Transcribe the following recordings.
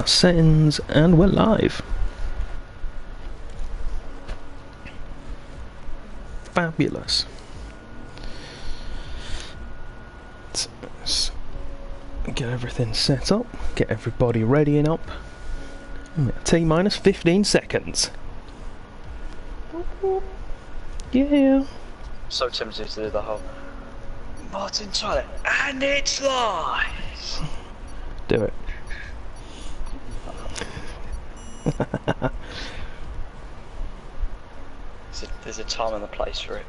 Settings, and we're live. Fabulous. Let's get everything set up, get everybody readying up. T minus 15 seconds. Yeah. So tempted to do the whole Martin Tyler, and it's live. Do it. There's a time and a place for it.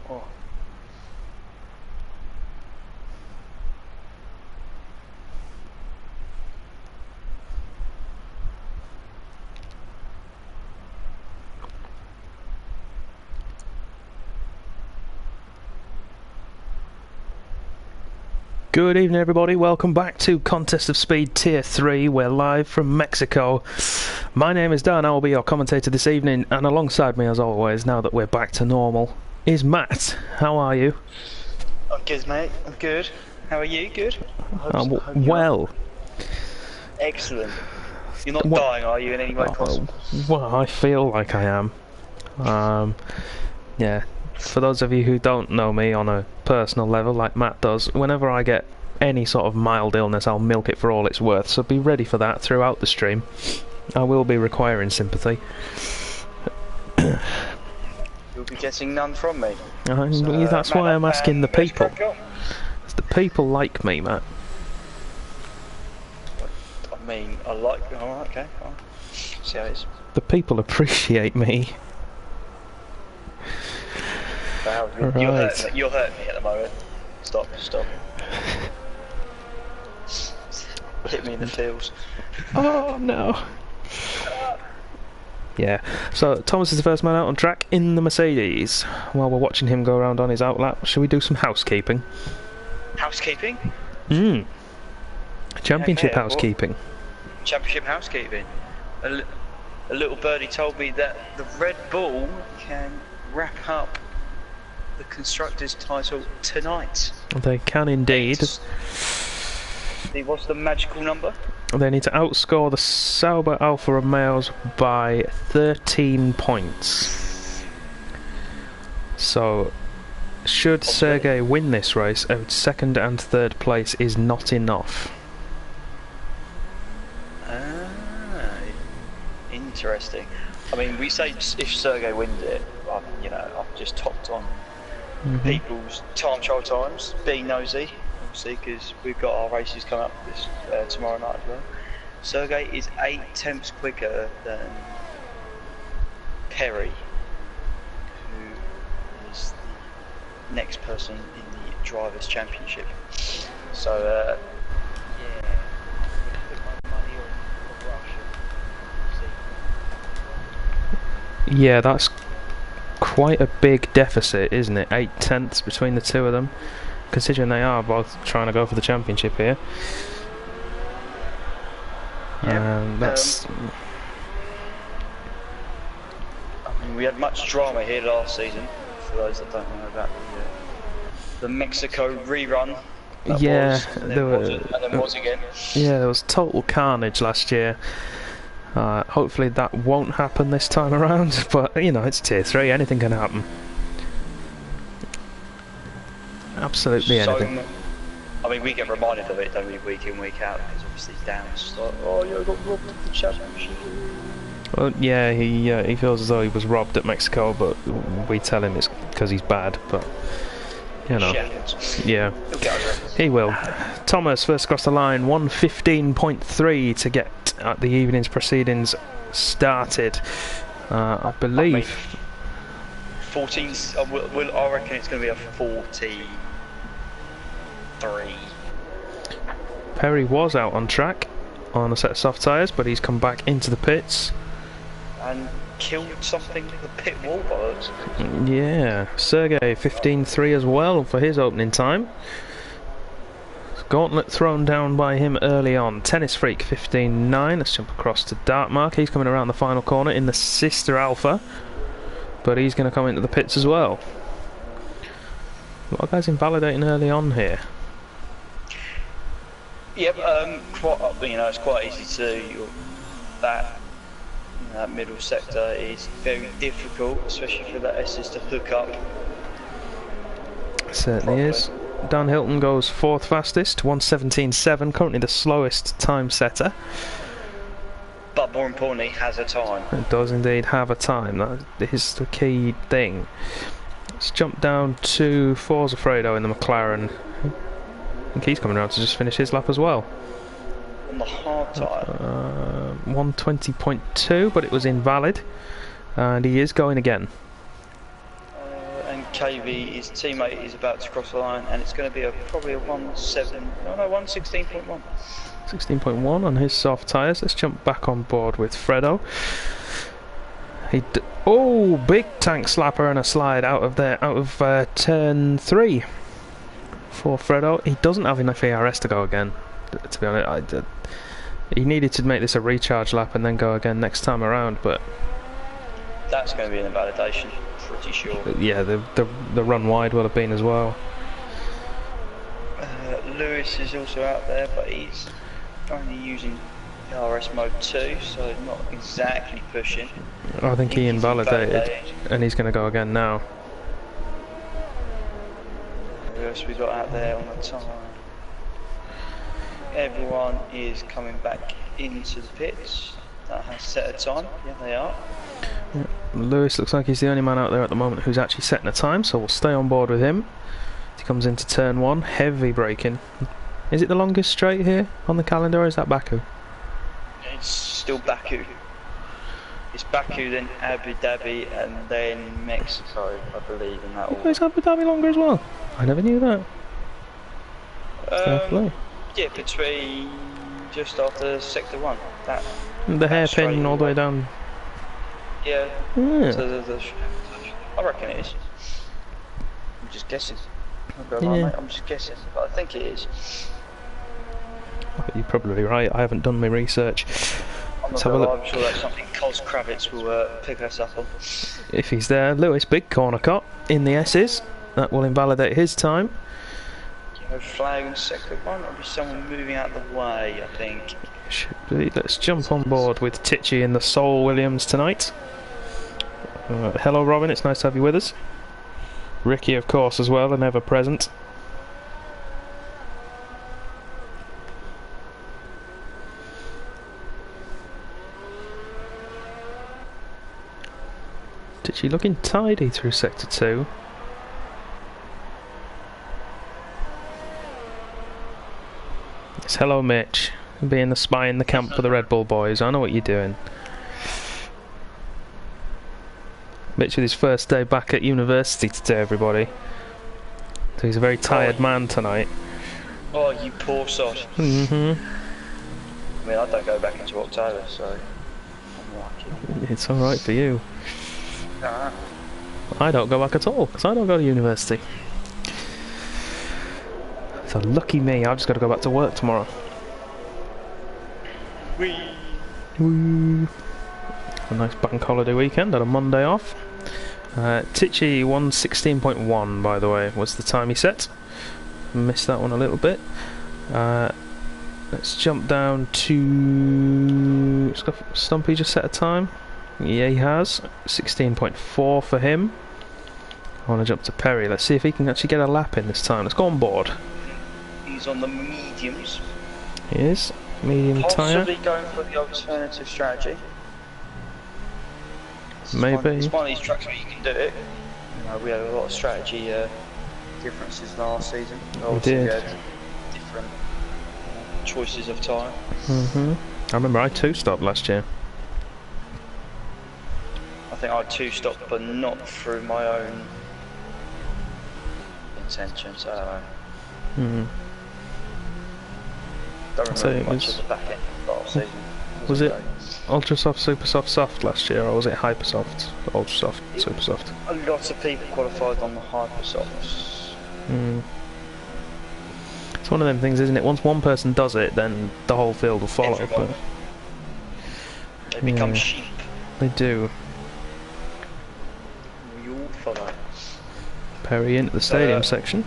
Oh. Good evening, everybody. Welcome back to Contest of Speed Tier 3. We're live from Mexico. My name is Dan. I will be your commentator this evening, and alongside me, as always, now that we're back to normal, is Matt. How are you? I'm good, mate. I'm good. How are you? Good? Well. Excellent. You're not dying, are you, in any way possible? Well, I feel like I am. Yeah. For those of you who don't know me on a personal level, like Matt does, whenever I get any sort of mild illness, I'll milk it for all it's worth, so be ready for that throughout the stream. I will be requiring sympathy. You'll be getting none from me. That's why I'm asking the people. The people like me, Matt. I mean, I like... Alright, okay. Fine. See how it is. The people appreciate me. Wow, you're hurting me at the moment. Stop. Hit me in the feels. Oh no. Yeah, so Thomas is the first man out on track in the Mercedes. While we're watching him go around on his outlap, shall we do some housekeeping? Housekeeping? Championship Okay, housekeeping. Championship housekeeping. A little birdie told me that the Red Bull can wrap up the Constructors' title tonight. They can indeed. What's the magical number? They need to outscore the Sauber Alfa Romeos by 13 points. So, should Sergei win this race, second and third place is not enough. Interesting. I mean, we say if Sergei wins it, I've just topped on people's time trial times, being nosy, obviously, because we've got our races coming up this tomorrow night as well. Sergei is 8 tenths quicker than Perry, who is the next person in the Drivers' Championship. So, yeah, put my money on Russia. Yeah, that's quite a big deficit, isn't it? 8 tenths between the two of them, considering they are both trying to go for the championship here. That's. I mean, we had much drama here last season. For those that don't know about the Mexico rerun. Yeah, there was again. Yeah, there was total carnage last year. Hopefully that won't happen this time around, but it's Tier 3, anything can happen. Absolutely anything. I mean, we get reminded of it, don't we, week in, week out, because obviously Dan's like, oh, you got robbed of the championship. Well, yeah, he feels as though he was robbed at Mexico, but we tell him it's because he's bad, but, yeah, he will. Thomas first across the line, 1:15.3 to get the evening's proceedings started. I believe 14. I reckon it's going to be a 43. Perry was out on track on a set of soft tyres, but he's come back into the pits. And killed something with the pit wall by the looks of it. Yeah, Sergey 15.3 as well for his opening time. Gauntlet thrown down by him early on. Tennis Freak 15.9. Let's jump across to Dartmark. He's coming around the final corner in the sister Alpha, but he's going to come into the pits as well. A lot of guys invalidating early on here. Yep, it's quite easy to that middle sector is very difficult, especially for the S's to hook up. It certainly is. Dan Hilton goes 4th fastest, 1:17.7, currently the slowest time setter. But more importantly, has a time. It does indeed have a time. That is the key thing. Let's jump down to Forza Fredo in the McLaren. I think he's coming around to just finish his lap as well. On the hard tyre. 1:20.2, but it was invalid. And he is going again. And KV, his teammate, is about to cross the line, and it's going to be probably a 1:16.1. 16.1 on his soft tyres. Let's jump back on board with Fredo. Oh, big tank slapper and a slide out of turn 3 for Fredo. He doesn't have enough ERS to go again, to be honest. He needed to make this a recharge lap and then go again next time around, but that's going to be an invalidation, pretty sure. Yeah, the run wide will have been as well. Lewis is also out there, but he's only using RS mode 2, so not exactly pushing. I think he invalidated, and he's going to go again now. Who else we got out there on the time? Everyone is coming back into the pits. That has set a time. Yeah, they are. Yeah. Lewis looks like he's the only man out there at the moment who's actually setting a time, so we'll stay on board with him. He comes into turn 1, heavy braking. Is it the longest straight here on the calendar, or is that Baku? It's still Baku. It's Baku, then Abu Dhabi, and then Mexico, I believe, in that order. Is Abu Dhabi longer as well? I never knew that. Fair play. Yeah, between just after Sector 1. The hairpin all the way down. Yeah. Yeah. So I reckon it is. I'm just guessing. I'm just guessing, but I think it is. You're probably right. I haven't done my research. I'm sure that's something Cos Kravitz will pick us up on. If he's there, Lewis, big corner cut in the S's. That will invalidate his time. Yellow flag in Sector 1. There'll be someone moving out the way, I think. Should be. Let's jump on board with Tichy in the Sol Williams tonight. Hello, Robin. It's nice to have you with us. Ricky, of course, as well, and ever present. Tichy looking tidy through Sector 2. It's hello, Mitch. Being the spy in the camp for the Red Bull boys. I know what you're doing. Mitch with his first day back at university today, everybody. So he's a very tired man tonight. Oh, you poor sod. Mm-hmm. I mean, I don't go back into October, so I'm lucky. It's alright for you. I don't go back at all, because I don't go to university. So lucky me, I've just got to go back to work tomorrow. Woo. A nice bank holiday weekend, had a Monday off. Tichy 1:16.1, by the way, was the time he set. Missed that one a little bit. Let's jump down to Stumpy. Just set a time. Yeah, he has 16.4 for him. I want to jump to Perry. Let's see if he can actually get a lap in this time. Let's go on board. He's on the mediums. He is medium tyre. Possibly going for the alternative strategy. Maybe. It's one of these tracks where you can do it. We had a lot of strategy differences last season. We did. We had different choices of tyre. I remember I too stopped last year. I think I two-stopped, but not through my own intentions. I don't know. Don't So remember it much was- of the back end of last season. Was it great. Ultra Soft, Super Soft, Soft last year, or was it Hyper Soft, Ultra Soft, Super Soft? A lot of people qualified on the Hypersofts. It's one of them things, isn't it? Once one person does it, then the whole field will follow. Everyone. They become sheep. They do. We all follow. Perry into the stadium section.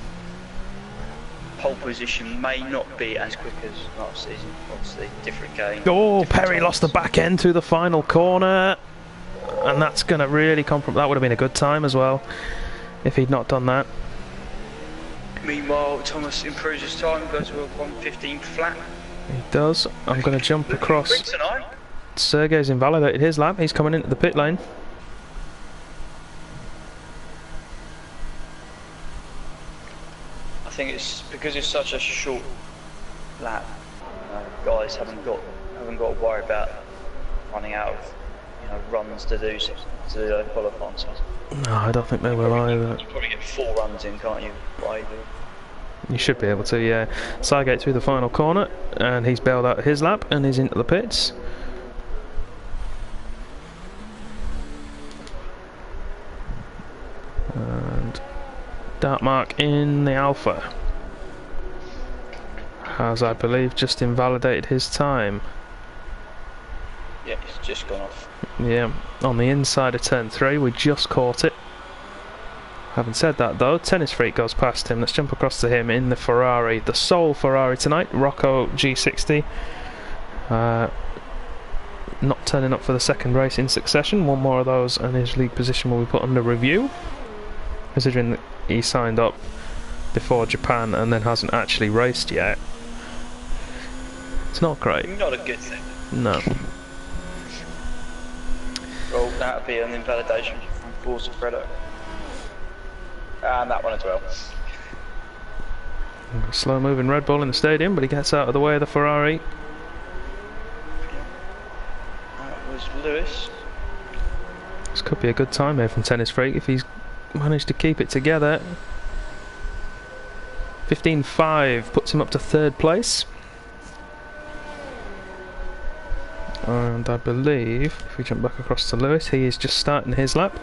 Pole position may not be as quick as last season. Obviously, different game. Oh, different Perry times. lost the back end through the final corner, and that's going to really compromise. That would have been a good time as well if he'd not done that. Meanwhile, Thomas improves his time, goes to a 1:15 flat. He does. I'm going to jump Looking across. quick tonight. Sergey's invalidated his lap. He's coming into the pit lane. I think it's because it's such a short lap. Guys haven't got to worry about running out of runs to do qualifying. So No, I don't think they will either. you probably get 4 runs in, can't you? By You should be able to, yeah. Sygate through the final corner, and he's bailed out of his lap, and he's into the pits. And Dark Mark in the Alpha has, I believe, just invalidated his time. yeah, it's just gone off. Yeah, on the inside of turn 3, we just caught it. Having said that though, Tennis Freak goes past him. Let's jump across to him in the Ferrari, the sole Ferrari tonight, Rocco G60. Not turning up for the second race in succession. One more of those and his league position will be put under review, considering that he signed up before Japan and then hasn't actually raced yet. It's not great. Not a good thing. No. Well, that would be an invalidation from Forza Fredo. And that one as well. Slow moving Red Bull in the stadium, but he gets out of the way of the Ferrari. That was Lewis. This could be a good time here from Tennis Freak if he's managed to keep it together. 15.5 puts him up to 3rd place. And I believe, if we jump back across to Lewis, he is just starting his lap.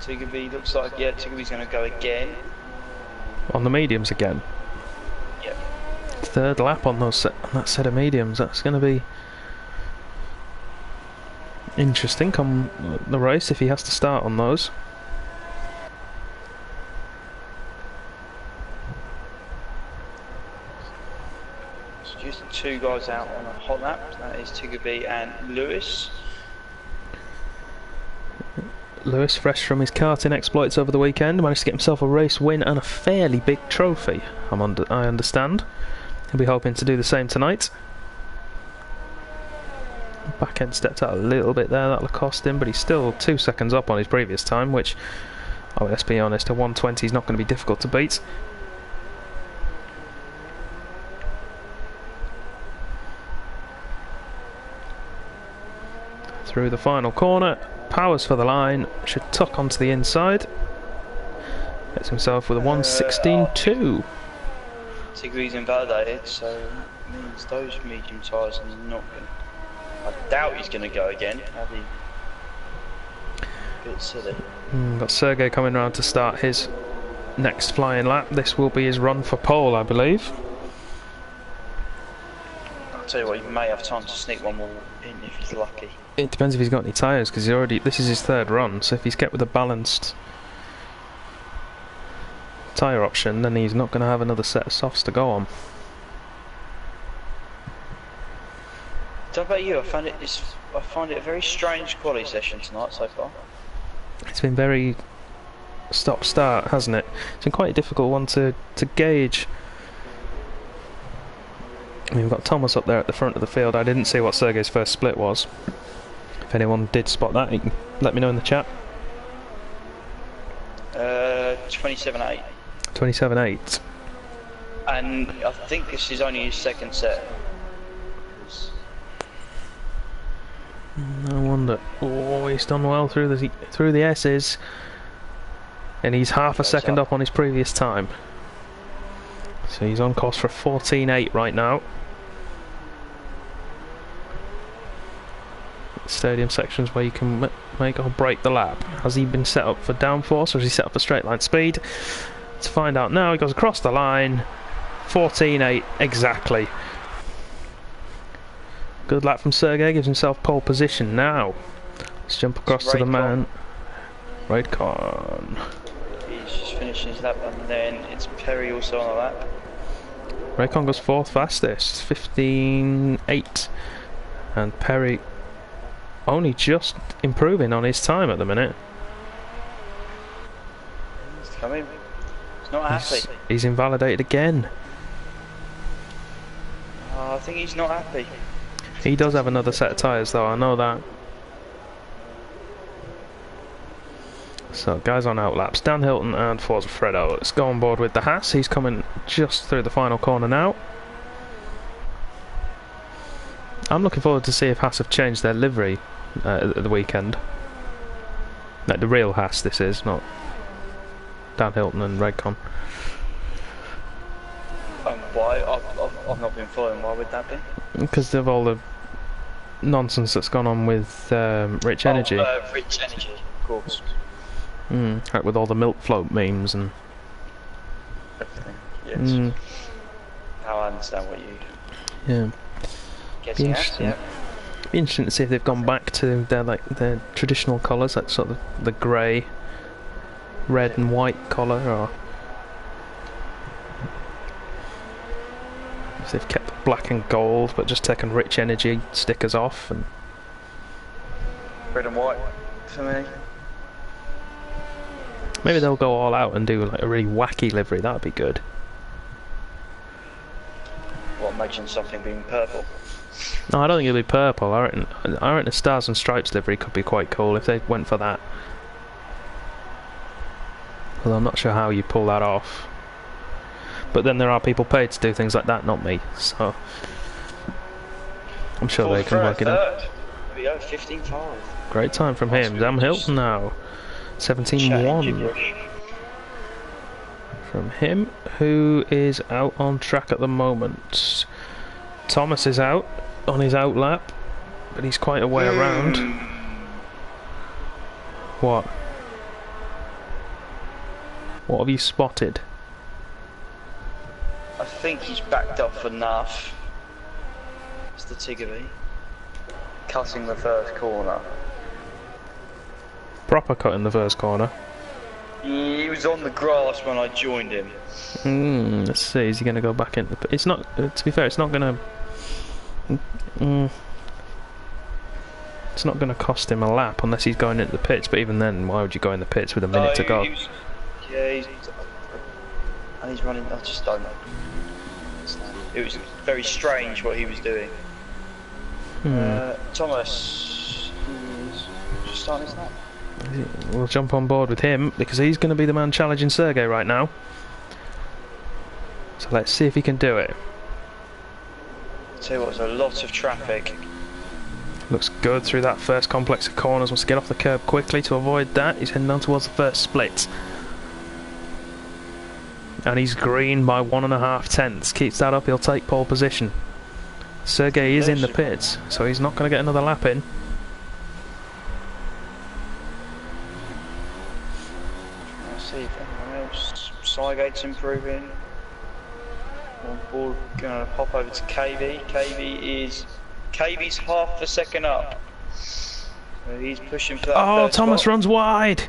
Tiggerby looks like, yeah, Tiggerby's going to go again. On the mediums again. Yep. 3rd lap on that set of mediums. That's going to be interesting come the race if he has to start on those. So just 2 guys out on a hot lap. That is Tiggerby and Lewis. Lewis, fresh from his karting exploits over the weekend, managed to get himself a race win and a fairly big trophy, I understand. He'll be hoping to do the same tonight. Back end stepped out a little bit there, that'll cost him, but he's still 2 seconds up on his previous time, which, oh, let's be honest, a 120 is not going to be difficult to beat. Through the final corner, powers for the line, should tuck onto the inside. Gets himself with a 1:16.2. Tiggerby's invalidated, so that means those medium tyres are not going to... I doubt he's going to go again. That'd be a bit silly. Got Sergey coming round to start his next flying lap. This will be his run for pole, I believe. I'll tell you what, he may have time to sneak one more in if he's lucky. It depends if he's got any tyres, because this is his 3rd run, so if he's kept with a balanced tyre option, then he's not going to have another set of softs to go on. How about you? I find it a very strange quality session tonight so far. It's been very stop-start, hasn't it? It's been quite a difficult one to gauge. I mean, we've got Thomas up there at the front of the field. I didn't see what Sergey's first split was. If anyone did spot that, you can let me know in the chat. 27.8. 27.8. And I think this is only his 2nd set No wonder. Oh, he's done well through the S's, and he's half a second up on his previous time. So he's on course for 14.8 right now. Stadium sections where you can make or break the lap. Has he been set up for downforce, or has he set up for straight line speed? Let's find out now. He goes across the line. 14.8 exactly. Good lap from Sergey, gives himself pole position now. Let's jump across to the man. Raycon. He's just finishing his lap, and then it's Perry also on the lap. Raycon goes fourth fastest, 15.8. And Perry only just improving on his time at the minute. He's coming. He's not happy. He's invalidated again. I think he's not happy. He does have another set of tyres though, I know that. So guys on outlaps, Dan Hilton and Forza Fredo. Let's go on board with the Haas. He's coming just through the final corner now. I'm looking forward to see if Haas have changed their livery at the weekend. Like the real Haas this is, not Dan Hilton and Redcon. Why? I've not been following. Why would that be? Because of all the nonsense that's gone on with Rich Energy. Rich Energy, of course. Like with all the milk float memes and Everything. Yes. Now I understand what you. Yeah. Getting at, yeah. Be interesting to see if they've gone back to their traditional colours, like sort of the grey, red and white colour, or if they've kept black and gold but just taken Rich Energy stickers off and red and white for me. Maybe they'll go all out and do like a really wacky livery. That'd be good. What, imagine something being purple? No, I don't think it'll be purple. I reckon the Stars and Stripes livery could be quite cool if they went for that. Although I'm not sure how you pull that off. But then there are people paid to do things like that, not me. So I'm sure they can work it out. There we go, 15.5. Great time from him. Dan Hilton now. 17.1 from him, who is out on track at the moment. Thomas is out on his out lap, but he's quite a way around. What? What have you spotted? I think he's backed up enough. It's the Tiggerby. Cutting the first corner. Proper cut in the first corner. He was on the grass when I joined him. Let's see, is he going to go back in? It's not, to be fair, it's not going to... It's not going to cost him a lap unless he's going into the pits, but even then, why would you go in the pits with a minute to go? And he's running, I just don't know. It was very strange what he was doing. Thomas is just starting his lap. We'll jump on board with him because he's going to be the man challenging Sergey right now. So let's see if he can do it. Tell you what, there's a lot of traffic. Looks good through that first complex of corners. Wants to get off the curb quickly to avoid that. He's heading down towards the first split. And he's green by 1.5 tenths. Keeps that up, he'll take pole position. Sergey is in the pits, so he's not going to get another lap in. See if anyone else. Sygate's improving. On board, gonna pop over to KV. KV's half a second up. So he's pushing for that. Oh, Thomas spot. Runs wide.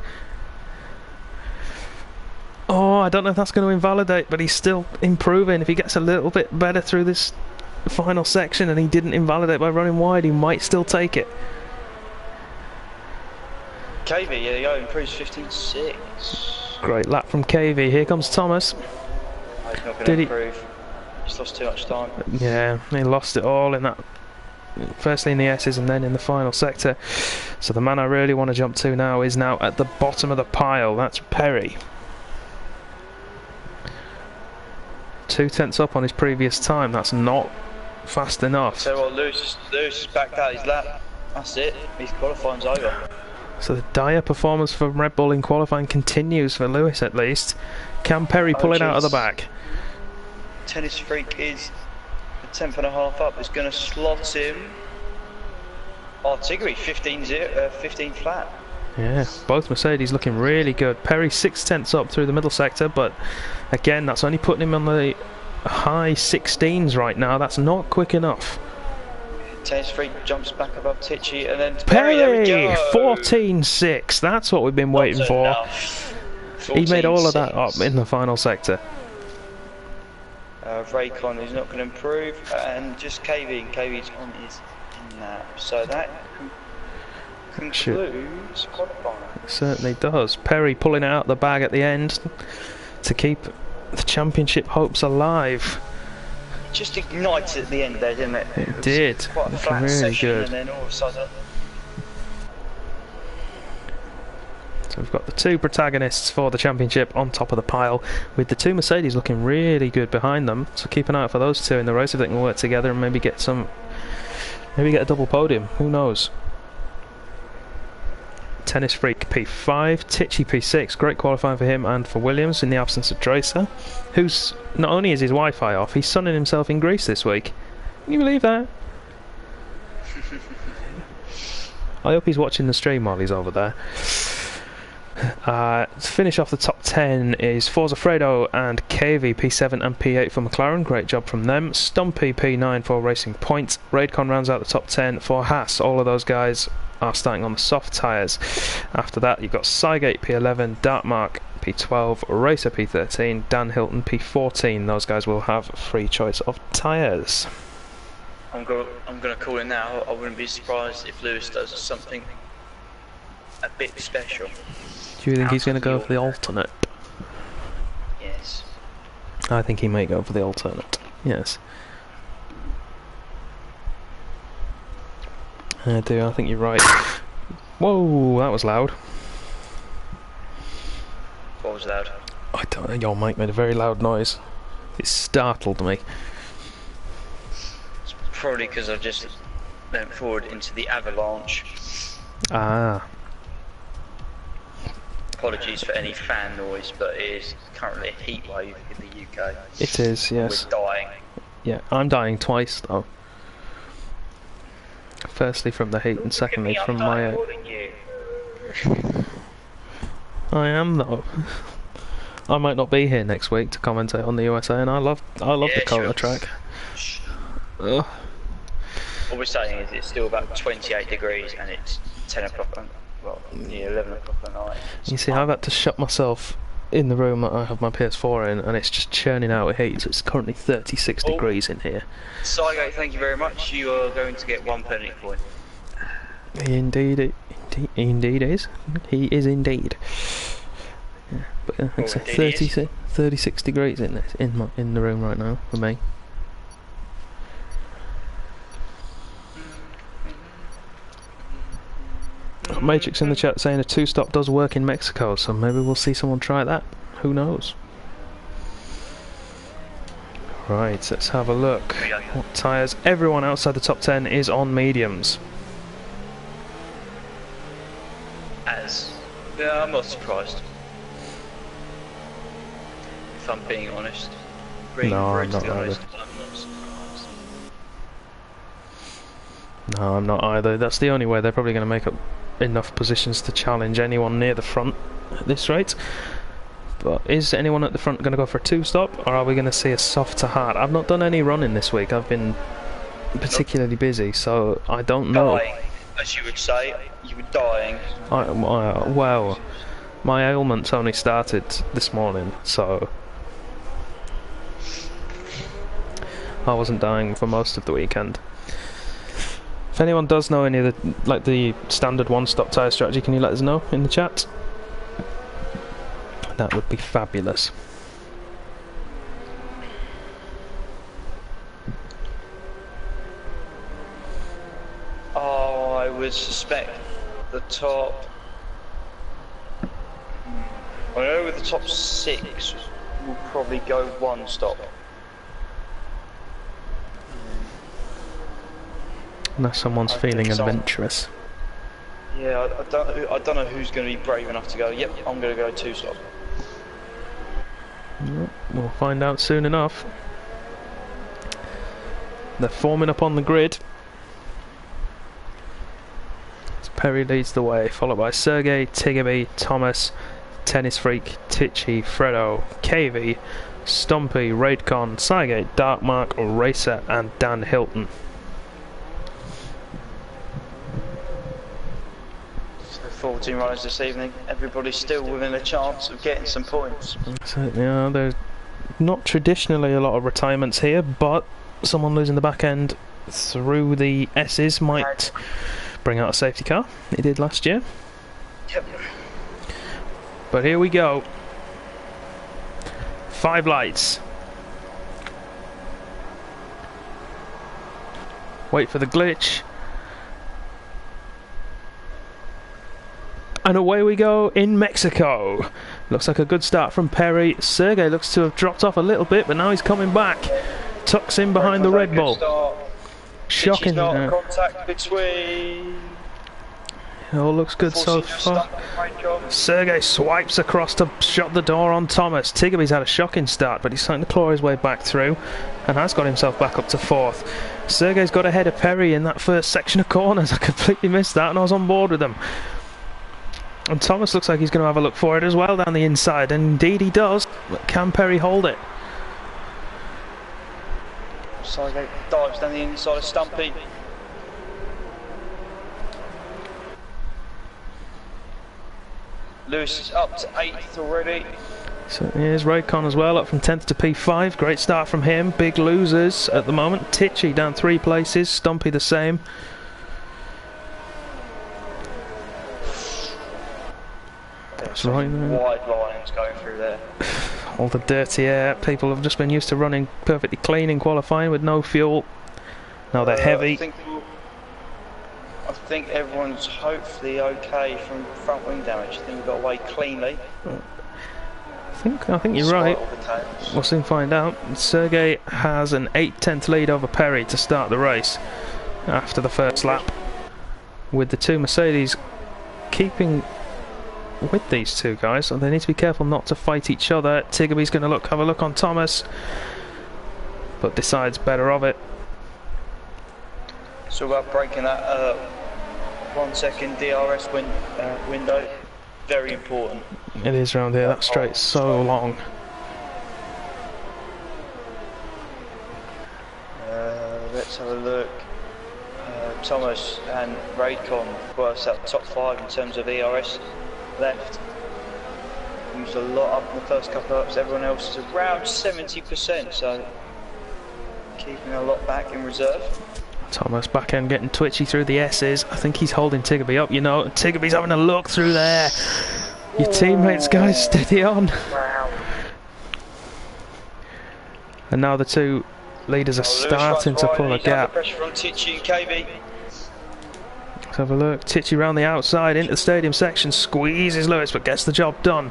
Oh, I don't know if that's going to invalidate, but he's still improving. If he gets a little bit better through this final section and he didn't invalidate by running wide, he might still take it. KV, yeah, you go, improves 15.6. Great lap from KV. Here comes Thomas. Oh, he's not going to improve. He's lost too much time. Yeah, he lost it all in that. Firstly in the S's and then in the final sector. So the man I really want to jump to now is now at the bottom of the pile. That's Perry. 2 tenths up on his previous time. That's not fast enough. So what, Lewis has backed out his lap. That's it. His qualifying's over. So the dire performance for Red Bull in qualifying continues for Lewis at least. Can Perry pull it out of the back? Tennis Freak is a tenth and a half up. It's going to slot him. Artigri 15 flat. Yeah, both Mercedes looking really good. Perry 6/10 up through the middle sector, but again, that's only putting him on the high 16s right now. That's not quick enough. Tennis Freak jumps back above Tichy, and then Perry, there we go. 14.6. That's what we've been waiting for. He made all of that up in the final sector. Raycon is not going to improve, and just KV. KV's on his nap. So that concludes qualifying. It certainly does. Perry pulling it out the bag at the end to keep the championship hopes alive. Just ignited at the end there, didn't it? It did. Quite a flat really session, good. and then all of a sudden. So we've got the two protagonists for the championship on top of the pile, with the two Mercedes looking really good behind them. So keep an eye out for those two in the race if they can work together and maybe get a double podium. Who knows? Tennis Freak P5, Tichy P6, great qualifying for him and for Williams in the absence of Dracer, who's not only is his Wi-Fi off, he's sunning himself in Greece this week. Can you believe that? I hope he's watching the stream while he's over there. To finish off the top 10 is Forza Fredo and KV P7 and P8 for McLaren, great job from them. Stumpy P9 for Racing Point. Raidcon rounds out the top 10 for Haas. All of those guys are starting on the soft tyres. After that you've got Cygate P11, Dartmark P12, Racer P13, Dan Hilton P14. Those guys will have free choice of tyres. I'm going to call it now. I wouldn't be surprised if Lewis does something a bit special. Do you think he's going to go for the alternate? Yes. I think he may go for the alternate. Yes. I do, I think you're right. Whoa, that was loud. What was loud? I don't know, your mic made a very loud noise. It startled me. It's probably because I've just went forward into the avalanche. Ah. Apologies for any fan noise, but it is currently a heat wave in the UK. It is, yes. We're dying. Yeah, I'm dying twice though. Firstly from the heat and secondly from my... I am though. I might not be here next week to commentate on the USA, and I love the Coulter track. Ugh. What we're saying is it's still about 28 degrees and it's 10 o'clock, well, 11 o'clock at night. You see, I've had to shut myself in the room that I have my PS4 in, and it's just churning out heat, so it's currently 36 degrees in here. Cygate, thank you very much. You are going to get 1 penny point. Indeed, indeed is. He is indeed. Yeah, but it's 36 degrees in the room right now for me. Matrix in the chat saying a two-stop does work in Mexico, so maybe we'll see someone try that. Who knows? Right, let's have a look. What tyres? Everyone outside the top 10 is on mediums. Yeah, I'm not surprised. If I'm being honest. No, I'm not either. No, I'm not either. That's the only way they're probably going to make up enough positions to challenge anyone near the front at this rate. But is anyone at the front going to go for a two-stop, or are we going to see a soft to hard? I've not done any running this week. I've been particularly busy, so I don't know. Dying, as you would say. You were dying. Well, my ailments only started this morning, so I wasn't dying for most of the weekend. If anyone does know any of the standard one-stop tyre strategy, can you let us know in the chat? That would be fabulous. Oh, I would suspect the top... I know with the top 6 will probably go one stop. Unless someone's feeling adventurous. Yeah, I don't know who's going to be brave enough to go, yep, I'm going to go 2 slot. We'll find out soon enough. They're forming up on the grid. Perry leads the way, followed by Sergey, Tiggerby, Thomas, Tennis Freak, Tichy, Fredo, KV, Stumpy, Raidcon, Cygate, Darkmark, Racer and Dan Hilton. So 14 runners this evening, everybody's still within a chance of getting some points. So, yeah, there's not traditionally a lot of retirements here, but someone losing the back end through the S's might bring out a safety car. It did last year. Yep. But here we go. 5 lights. Wait for the glitch. And away we go in Mexico. Looks like a good start from Perry. Sergey looks to have dropped off a little bit, but now he's coming back. Tucks in behind the Red Bull. Shocking. Contact between. It all looks good so far. Sergey swipes across to shut the door on Thomas. Tiggerby's had a shocking start, but he's starting to claw his way back through and has got himself back up to 4th. Sergey's got ahead of Perry in that first section of corners. I completely missed that and I was on board with him. And Thomas looks like he's going to have a look for it as well down the inside, and indeed he does. But can Perry hold it? Sergey dives down the inside of Stumpy. Lewis is up to 8th already. So here's Raidcon as well, up from 10th to P5. Great start from him. Big losers at the moment. Tichy down 3 places. Stumpy the same. That's right there. Wide lines going through there. All the dirty air. People have just been used to running perfectly clean in qualifying with no fuel. Now they're heavy. I think everyone's hopefully okay from front wing damage. I think we got away cleanly. I think you're right. We'll soon find out. Sergey has an 8/10 lead over Perry to start the race after the first lap, with the 2 Mercedes keeping with these 2 guys, so they need to be careful not to fight each other. Tiggerby's going to have a look on Thomas, but decides better of it. So about breaking that 1 second DRS window, very important. It is round here. That straight's so long. Let's have a look. Thomas and Raidcon works out top 5 in terms of ERS left. Used a lot up in the first couple of laps. Everyone else is around 70%, so keeping a lot back in reserve. Thomas back end getting twitchy through the S's. I think he's holding Tiggerby up, you know. Tiggerby's having a look through there. Your teammates, guys, steady on. Wow. And now the 2 leaders are starting to pull a gap. Pressure from Tichy and KV. Let's have a look. Tichy round the outside into the stadium section, squeezes Lewis, but gets the job done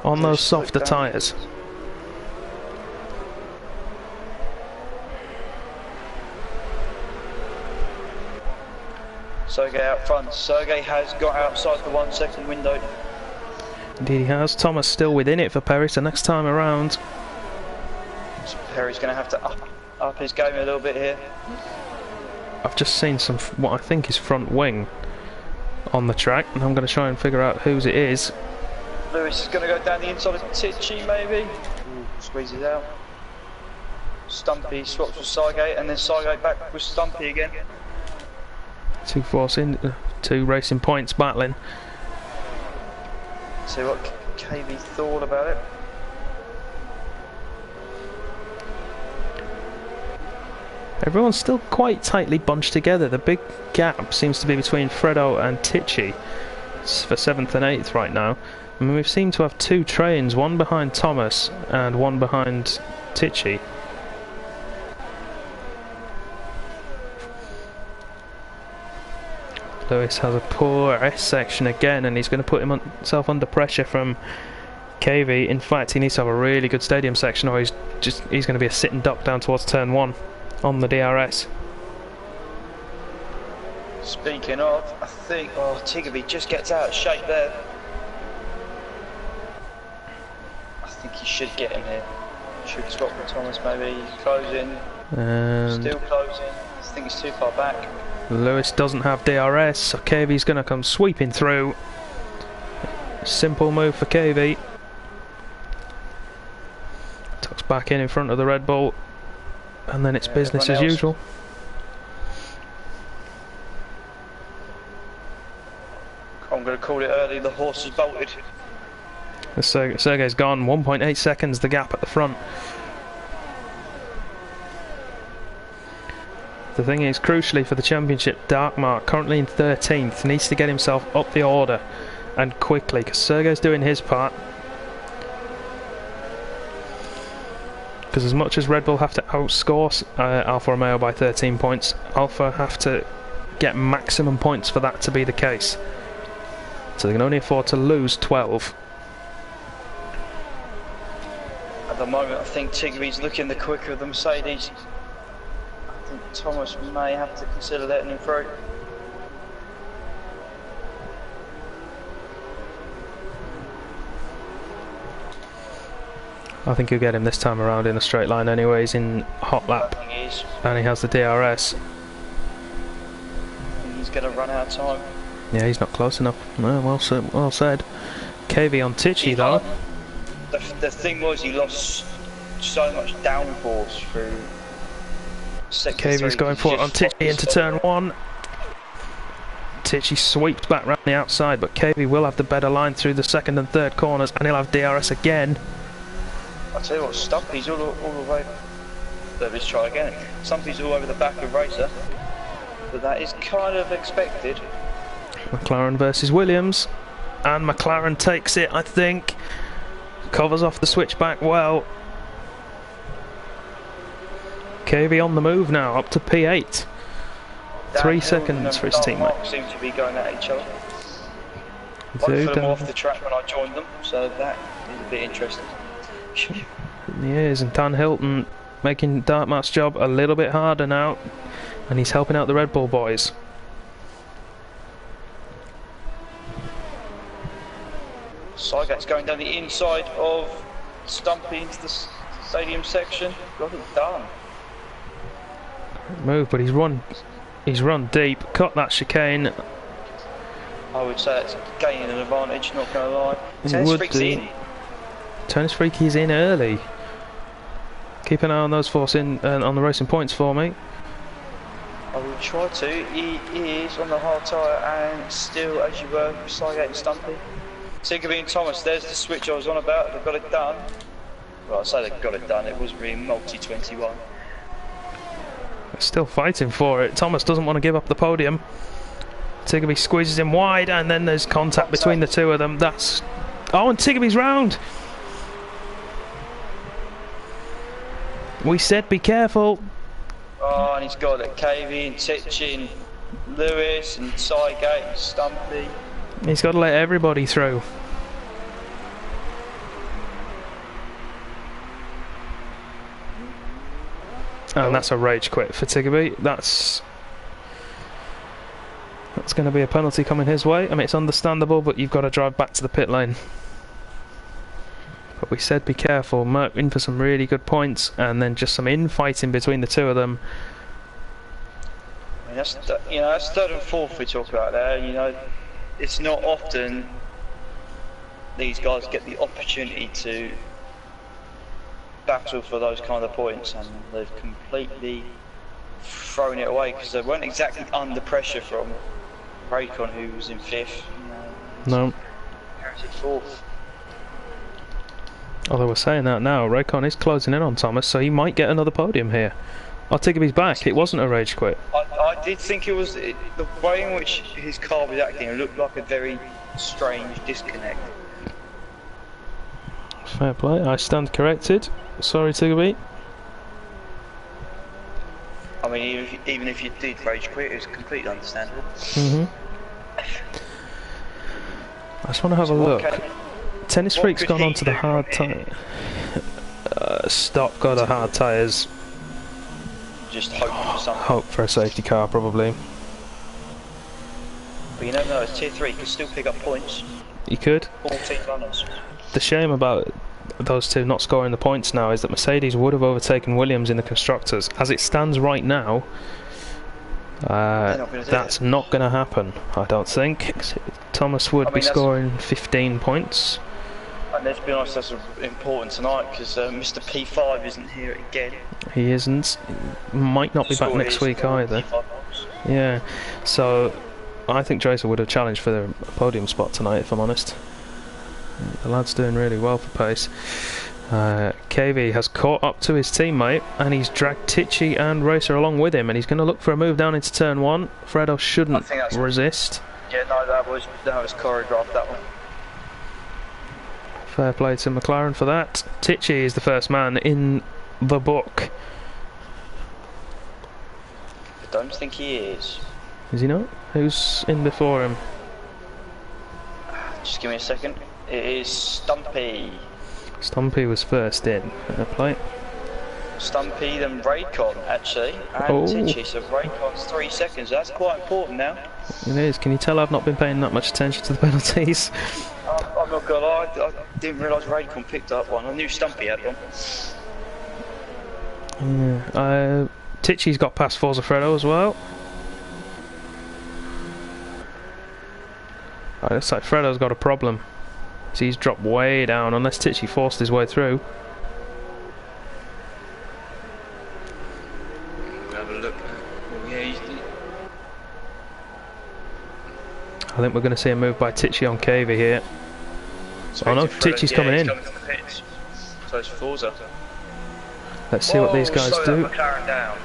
on those softer tyres. Sergey out front. Sergey has got outside the 1 second window. Indeed he has. Thomas still within it for Perry, so next time around. So Perry's going to have to up his game a little bit here. I've just seen some what I think is front wing on the track, and I'm going to try and figure out whose it is. Lewis is going to go down the inside of Tichy maybe. Squeezes out. Stumpy swaps with Cygate, and then Cygate back with Stumpy again. 2 racing points battling. See what KV thought about it. Everyone's still quite tightly bunched together. The big gap seems to be between Fredo and Tichy for 7th and 8th right now. I mean, we've seemed to have 2 trains, one behind Thomas and one behind Tichy. Lewis has a poor S section again, and he's going to put himself under pressure from KV. In fact, he needs to have a really good stadium section, or he's going to be a sitting duck down towards turn 1 on the DRS. Speaking of, I think Tiggerby just gets out of shape there. I think he should get in here. Should swap with Thomas maybe. He's closing. Still closing. I think he's too far back. Lewis doesn't have DRS, so KV's going to come sweeping through. Simple move for KV. Tucks back in front of the Red Bull, and then it's business as usual. I'm going to call it early, the horse has bolted. Sergey's gone, 1.8 seconds the gap at the front. The thing is, crucially for the championship, Darkmark, currently in 13th, needs to get himself up the order, and quickly, because Sergey's doing his part. Because as much as Red Bull have to outscore Alfa Romeo by 13 points, Alfa have to get maximum points for that to be the case. So they can only afford to lose 12. At the moment, I think Tiggerby's looking the quicker of the Mercedes. I think Thomas may have to consider letting him through. I think he'll get him this time around in a straight line anyways, in hot lap. And he has the DRS. He's going to run out of time. Yeah, he's not close enough. No, well said. KV on Tichy though. The thing was, he lost so much downforce through sector KV's 3. going for it on Tichy into turn 1. Tichy sweeps back round the outside, but KV will have the better line through the second and third corners, and he'll have DRS again. I'll tell you what, Stumpy's all the way. Let's try again. Stumpy's all over the back of Racer, but that is kind of expected. McLaren versus Williams, and McLaren takes it, I think. Covers off the switchback well. KV on the move now, up to P8. 3 seconds for his teammate. Seem to be going at each other. Both of them off the track when I joined them, so that is a bit interesting. He is, and Dan Hilton making Dartmark's job a little bit harder now, and he's helping out the Red Bull boys. Sygate's going down the inside of Stumpy into the stadium section. Got it done. Great move, but he's run deep, cut that chicane. I would say it's gaining an advantage, not going to lie. Tennis Freak's in. Tennis Freak is in early. Keep an eye on those force in on the racing points for me. I will try to. He is on the hard tyre and still, as you were, Sygate and Stumpy. Tiggerby and Thomas, there's the switch I was on about. They've got it done. Well, I say they've got it done. It wasn't really multi-21. They're still fighting for it. Thomas doesn't want to give up the podium. Tiggerby squeezes him wide, and then there's contact between the two of them. That's... Oh, and Tiggerby's round! We said be careful. Oh, and he's got it. KV and Tichy and Lewis and Sygate and Stumpy. He's got to let everybody through. And that's a rage quit for Tiggerby. That's going to be a penalty coming his way. I mean, it's understandable, but you've got to drive back to the pit lane. But we said be careful. Merck in for some really good points, and then just some infighting between the two of them. I mean, that's third and fourth we talk about there. You know, it's not often these guys get the opportunity to battle for those kind of points, and they've completely thrown it away because they weren't exactly under pressure from Raycon, who was in fifth. No. Inherited fourth. Although we're saying that now, Raycon is closing in on Thomas, so he might get another podium here. I'll take his back. It wasn't a rage quit. I did think it was the way in which his car was acting. It looked like a very strange disconnect. Fair play. I stand corrected. Sorry, Tiggerby. I mean, even if you did rage quit, it was completely understandable. I just want to have a look. Tennis Freak's gone onto the hard tyre. Stop, got the hard tyres. Just hope for something. Hope for a safety car, probably. But you never know, it's tier 3, you can still pick up points. You could. 14 runners. The shame about those two not scoring the points now is that Mercedes would have overtaken Williams in the constructors. As it stands right now, that's not going to happen, I don't think. Thomas would be scoring 15 points. And let's be honest, that's important tonight because Mr. P5 isn't here again. He isn't. Might not be back next week either. Yeah, so I think Dracer would have challenged for the podium spot tonight, if I'm honest. The lad's doing really well for pace. KV has caught up to his teammate and he's dragged Tichy and Racer along with him, and he's going to look for a move down into turn 1. Fredo shouldn't resist. Yeah, no, that was choreographed, that one. Fair play to McLaren for that. Tichy is the first man in the book. I don't think he is. Is he not? Who's in before him? Just give me a second. It is Stumpy. Stumpy was first in. Fair play. Stumpy then Raycon actually, and Tichy, so Raycon's 3 seconds. That's quite important now. It is. Can you tell I've not been paying that much attention to the penalties? I'm not gonna lie, I didn't realise Raycon picked up one. I knew Stumpy had one. Yeah. Tichy's got past Forza Fredo as well. Looks like Fredo's got a problem. So he's dropped way down, unless Tichy forced his way through. Have a look. Yeah, I think we're going to see a move by Tichy on KV here. Oh no, Tichy's coming in. So it's Forza. Let's see what these guys do. Down.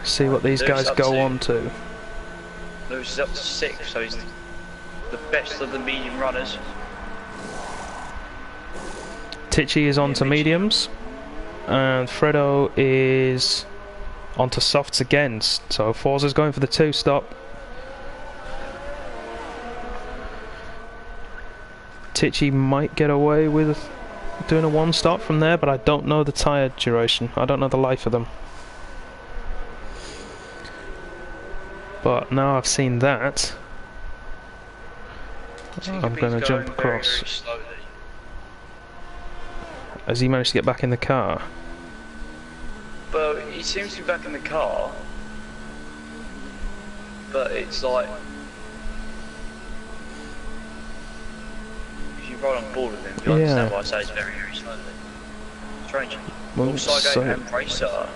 See what these guys go on to. Lewis is up to 6, so he's the best of the medium runners. Tichy is on to mediums, and Fredo is on to softs again. So Forza's going for the 2-stop. Tichy might get away with doing a 1-stop from there, but I don't know the tyre duration. I don't know the life of them. But now I've seen that, I'm going to jump across. Very slowly. Has he managed to get back in the car? Well, he seems to be back in the car, but it's like if you ride on board with him, you understand why I say it's very, very slowly. Strange. Well, Also, and Racer.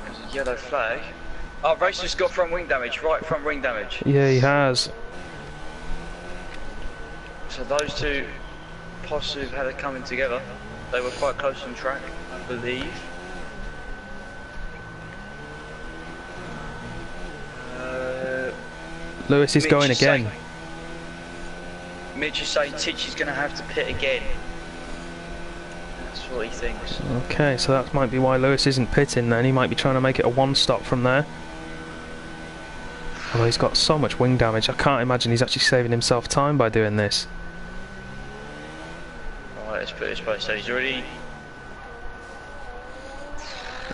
There's a yellow flag. Oh, Racer's got front wing damage, right front wing damage. Yeah, he has. So those two possibly had it coming together. They were quite close on track, I believe. Lewis is going again. Mitch is saying Tichy's going to have to pit again. That's what he thinks. Okay, so that might be why Lewis isn't pitting then. He might be trying to make it a 1-stop from there. Although he's got so much wing damage, I can't imagine he's actually saving himself time by doing this. Alright, let's put it this way. So he's already...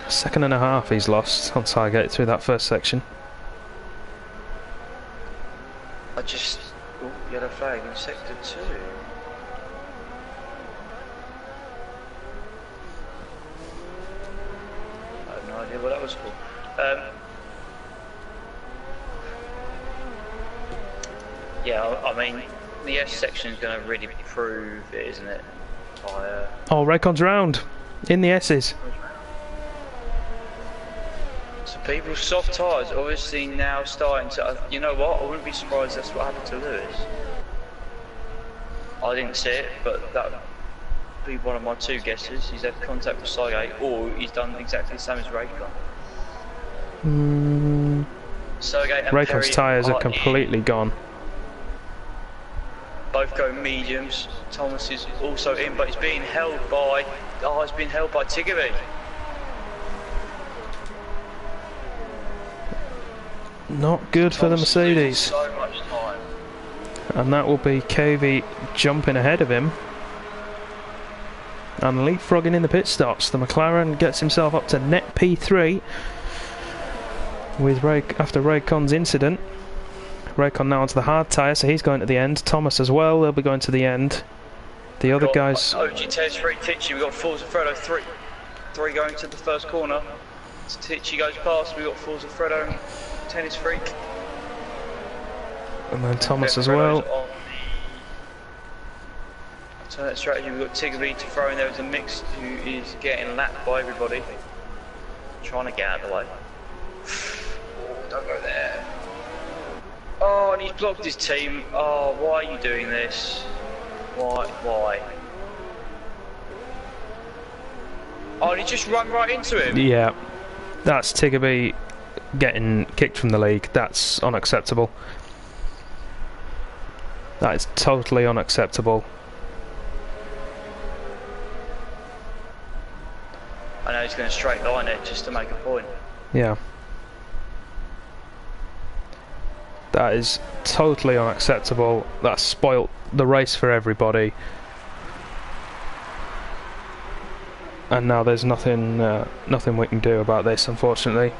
A second and a half he's lost on Target through that first section. Oh, yellow flag in sector 2. I have no idea what that was for. Yeah, I mean, the S section is going to really prove it, isn't it? Oh, Raycon's round in the S's. So people's soft tyres obviously now starting to. You know what? I wouldn't be surprised that's what happened to Lewis. I didn't see it, but that would be one of my 2 guesses. He's had contact with Side or he's done exactly the same as Raycon. Raycon's tyres are completely gone. Both go mediums. Thomas is also in, but he's being held by. Oh, he's been held by Tiggery. Not good for the Mercedes. So much time. And that will be KV jumping ahead of him and leapfrogging in the pit stops. The McLaren gets himself up to net P3. with after Raycon's incident. Raycon now onto the hard tyre, so he's going to the end. Thomas as well, they'll be going to the end. The other guys... OG Tez, 3 Tichy, we've got Forza Fredo, 3 going to the first corner. Tichy goes past, we've got Forza Fredo, Tennis Freak. And then Thomas as well. Alternate strategy, we've got Tiggerby to throw in there as a mix who is getting lapped by everybody. Trying to get out of the way. Oh, don't go there. Oh, and he's blocked his team. Oh, why are you doing this? Why? Oh, and he just run right into him. Yeah, that's Tiggerby getting kicked from the league. That's unacceptable. That is totally unacceptable. I know he's going to straight line it just to make a point. Yeah. That is totally unacceptable. That's spoilt the race for everybody. And now there's nothing we can do about this, unfortunately.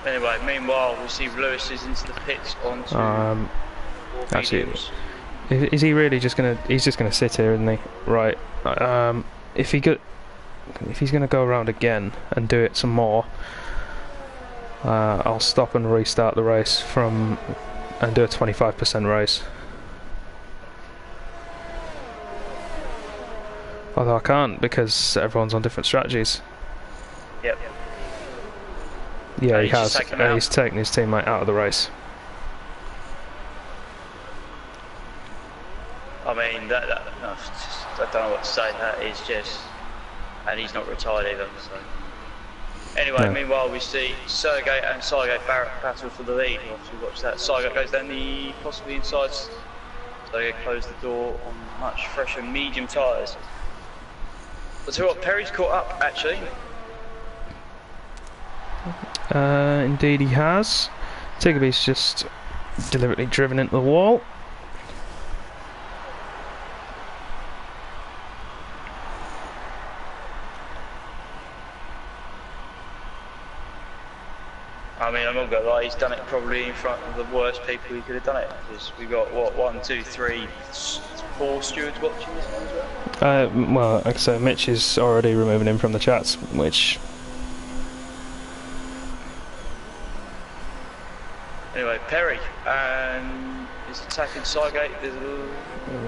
Anyway, meanwhile, we see Lewis is into the pits onto actually, is he really just gonna? He's just gonna sit here, isn't he? Right. If he's gonna go around again and do it some more, I'll stop and restart the race and do a 25% race. Although I can't because everyone's on different strategies. Yep. Yeah, he has. He's taken his teammate out of the race. I mean, no, I don't know what to say. That is just, and he's not retired either. So. Anyway, No. Meanwhile, we see Sergey and Sergey Barrett battle for the lead. Whilst we watch that, Sergey goes down the possibly inside. Sergey closed the door on much fresher medium tyres. But tell you what, Perry's caught up actually. Indeed he has. Tiggerby's just deliberately driven into the wall. I mean, I'm not gonna lie, he's done it probably in front of the worst people he could have done it. Because we got what, 1, 2, 3, 4 stewards watching this one as well. Well, like I say, Mitch is already removing him from the chats, which... Anyway, Perry is attacking Sygate. There's a little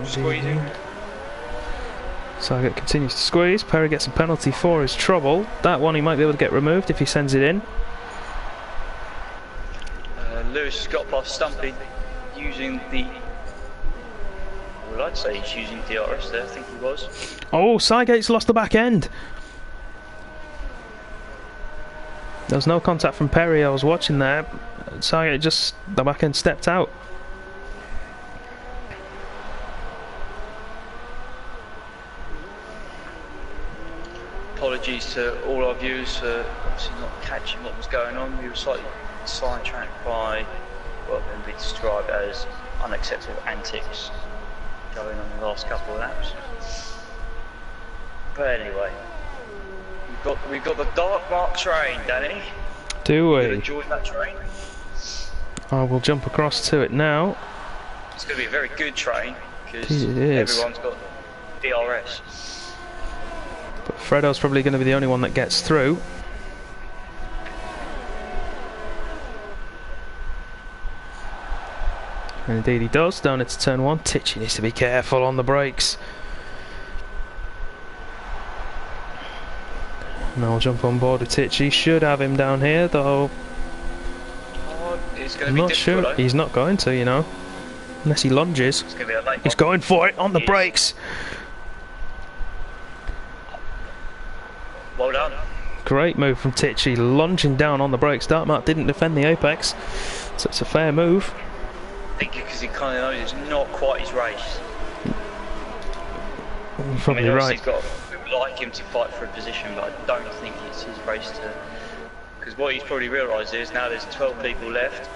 squeezing. Sygate continues to squeeze. Perry gets a penalty for his trouble. That one he might be able to get removed if he sends it in. Lewis has got past Stumpy using the... Well, I'd say he's using DRS there, I think he was. Oh, Sygate's lost the back end. There was no contact from Perry, I was watching there. Sygate just, the back end stepped out. Apologies to all our viewers for obviously not catching what was going on. We were slightly sidetracked by what can be described as unacceptable antics going on in the last couple of laps. But anyway, we've got the Dark Mark train, Danny. Do we? You enjoy that train? I will jump across to it now. It's going to be a very good train because It is. everyone's got DRS. But Fredo's probably going to be the only one that gets through. And indeed he does, down into turn 1. Tichy needs to be careful on the brakes. And I'll jump on board with Tichy. Should have him down here, though. Oh, it's going to I'm be not difficult, sure. He's not going to, you know. Unless he lunges. It's going to be a late He's one. going for it on the He is. brakes. Well done. Great move from Tichy, lunging down on the brakes. Dartmouth didn't defend the apex, so it's a fair move. I think because he kind of knows it's not quite his race. You're probably right. We would like him to fight for a position, but I don't think it's his race to. Because what he's probably realised is now there's 12 people left,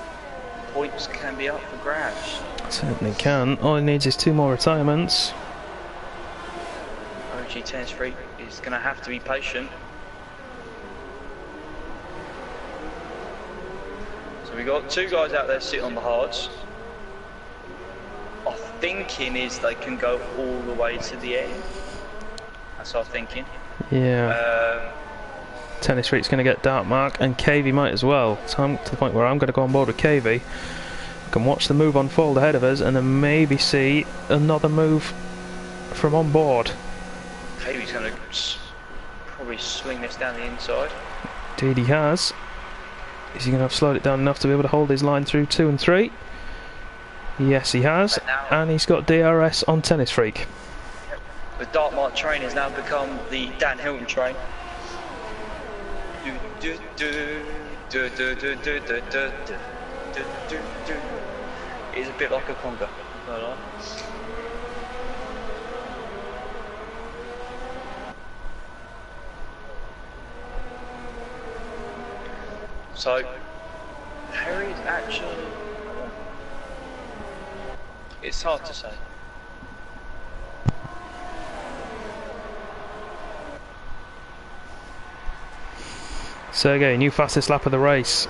points can be up for grabs. Certainly can. All he needs is 2 more retirements. Oh OG Tennis Freak is going to have to be patient. So we got two guys out there sitting on the hards. Our thinking is they can go all the way to the end. That's our thinking. Yeah. Tennis Freak's going to get Dark Mark, and KV might as well. So I'm to the point where I'm going to go on board with KV. I can watch the move unfold ahead of us, and then maybe see another move from on board. KV's going to probably swing this down the inside. Indeed he has. Is he going to have slowed it down enough to be able to hold his line through 2 and 3? Yes, he has. And he's got DRS on Tennis Freak. The Dark Mark train has now become the Dan Hilton train. It's a bit like a conga. So, Harry's actually... It's hard to say. Sergey, new fastest lap of the race,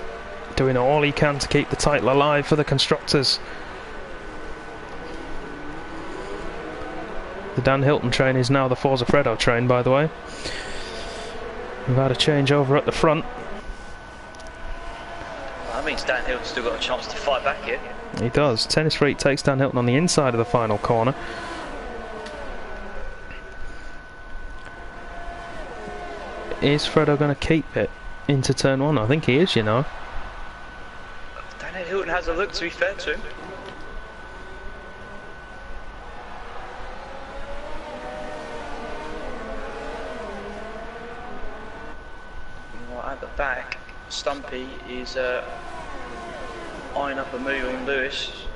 doing all he can to keep the title alive for the constructors. The Dan Hilton train is now the Forza Fredo train, by the way. We've had a change over at the front. Well, that means Dan Hilton's still got a chance to fight back here. He does. Tennis Freak takes Dan Hilton on the inside of the final corner. Is Fredo going to keep it into turn 1? I think he is, you know. Dan Hilton has a look, to be fair to him. Right at the back, Stumpy is eyeing up a move on Lewis.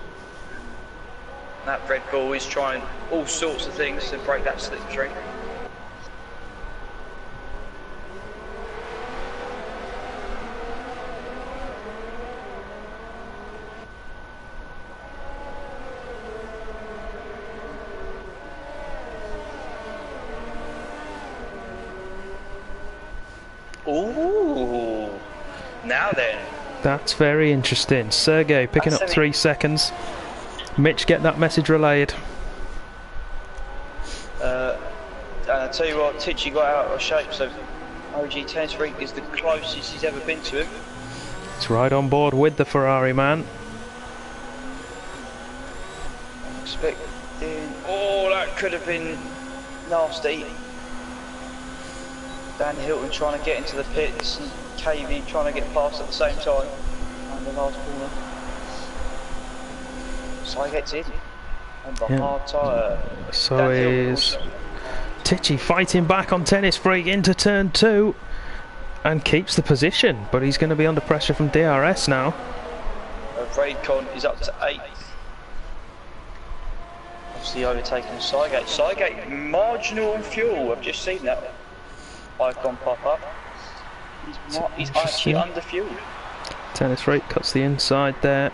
That Red Bull is trying all sorts of things to break that slip tree. Ooh, now then. That's very interesting. Sergey picking up 3 seconds. Mitch, get that message relayed. And I tell you what, Tichy got out of shape, so OG Tennis Freak is the closest he's ever been to him. It's right on board with the Ferrari man. I'm expecting... Oh, that could have been nasty. Dan Hilton trying to get into the pits and KV trying to get past at the same time on the last corner. So he gets in on the hard tyre. So Dan is Tichy fighting back on Tennis Freak into turn 2 and keeps the position, but he's going to be under pressure from DRS now. Raidcon is up to 8th. Obviously overtaking Cygate. Cygate marginal on fuel, I've just seen that icon pop up. He's actually under fuel. Tennis Freak cuts the inside there.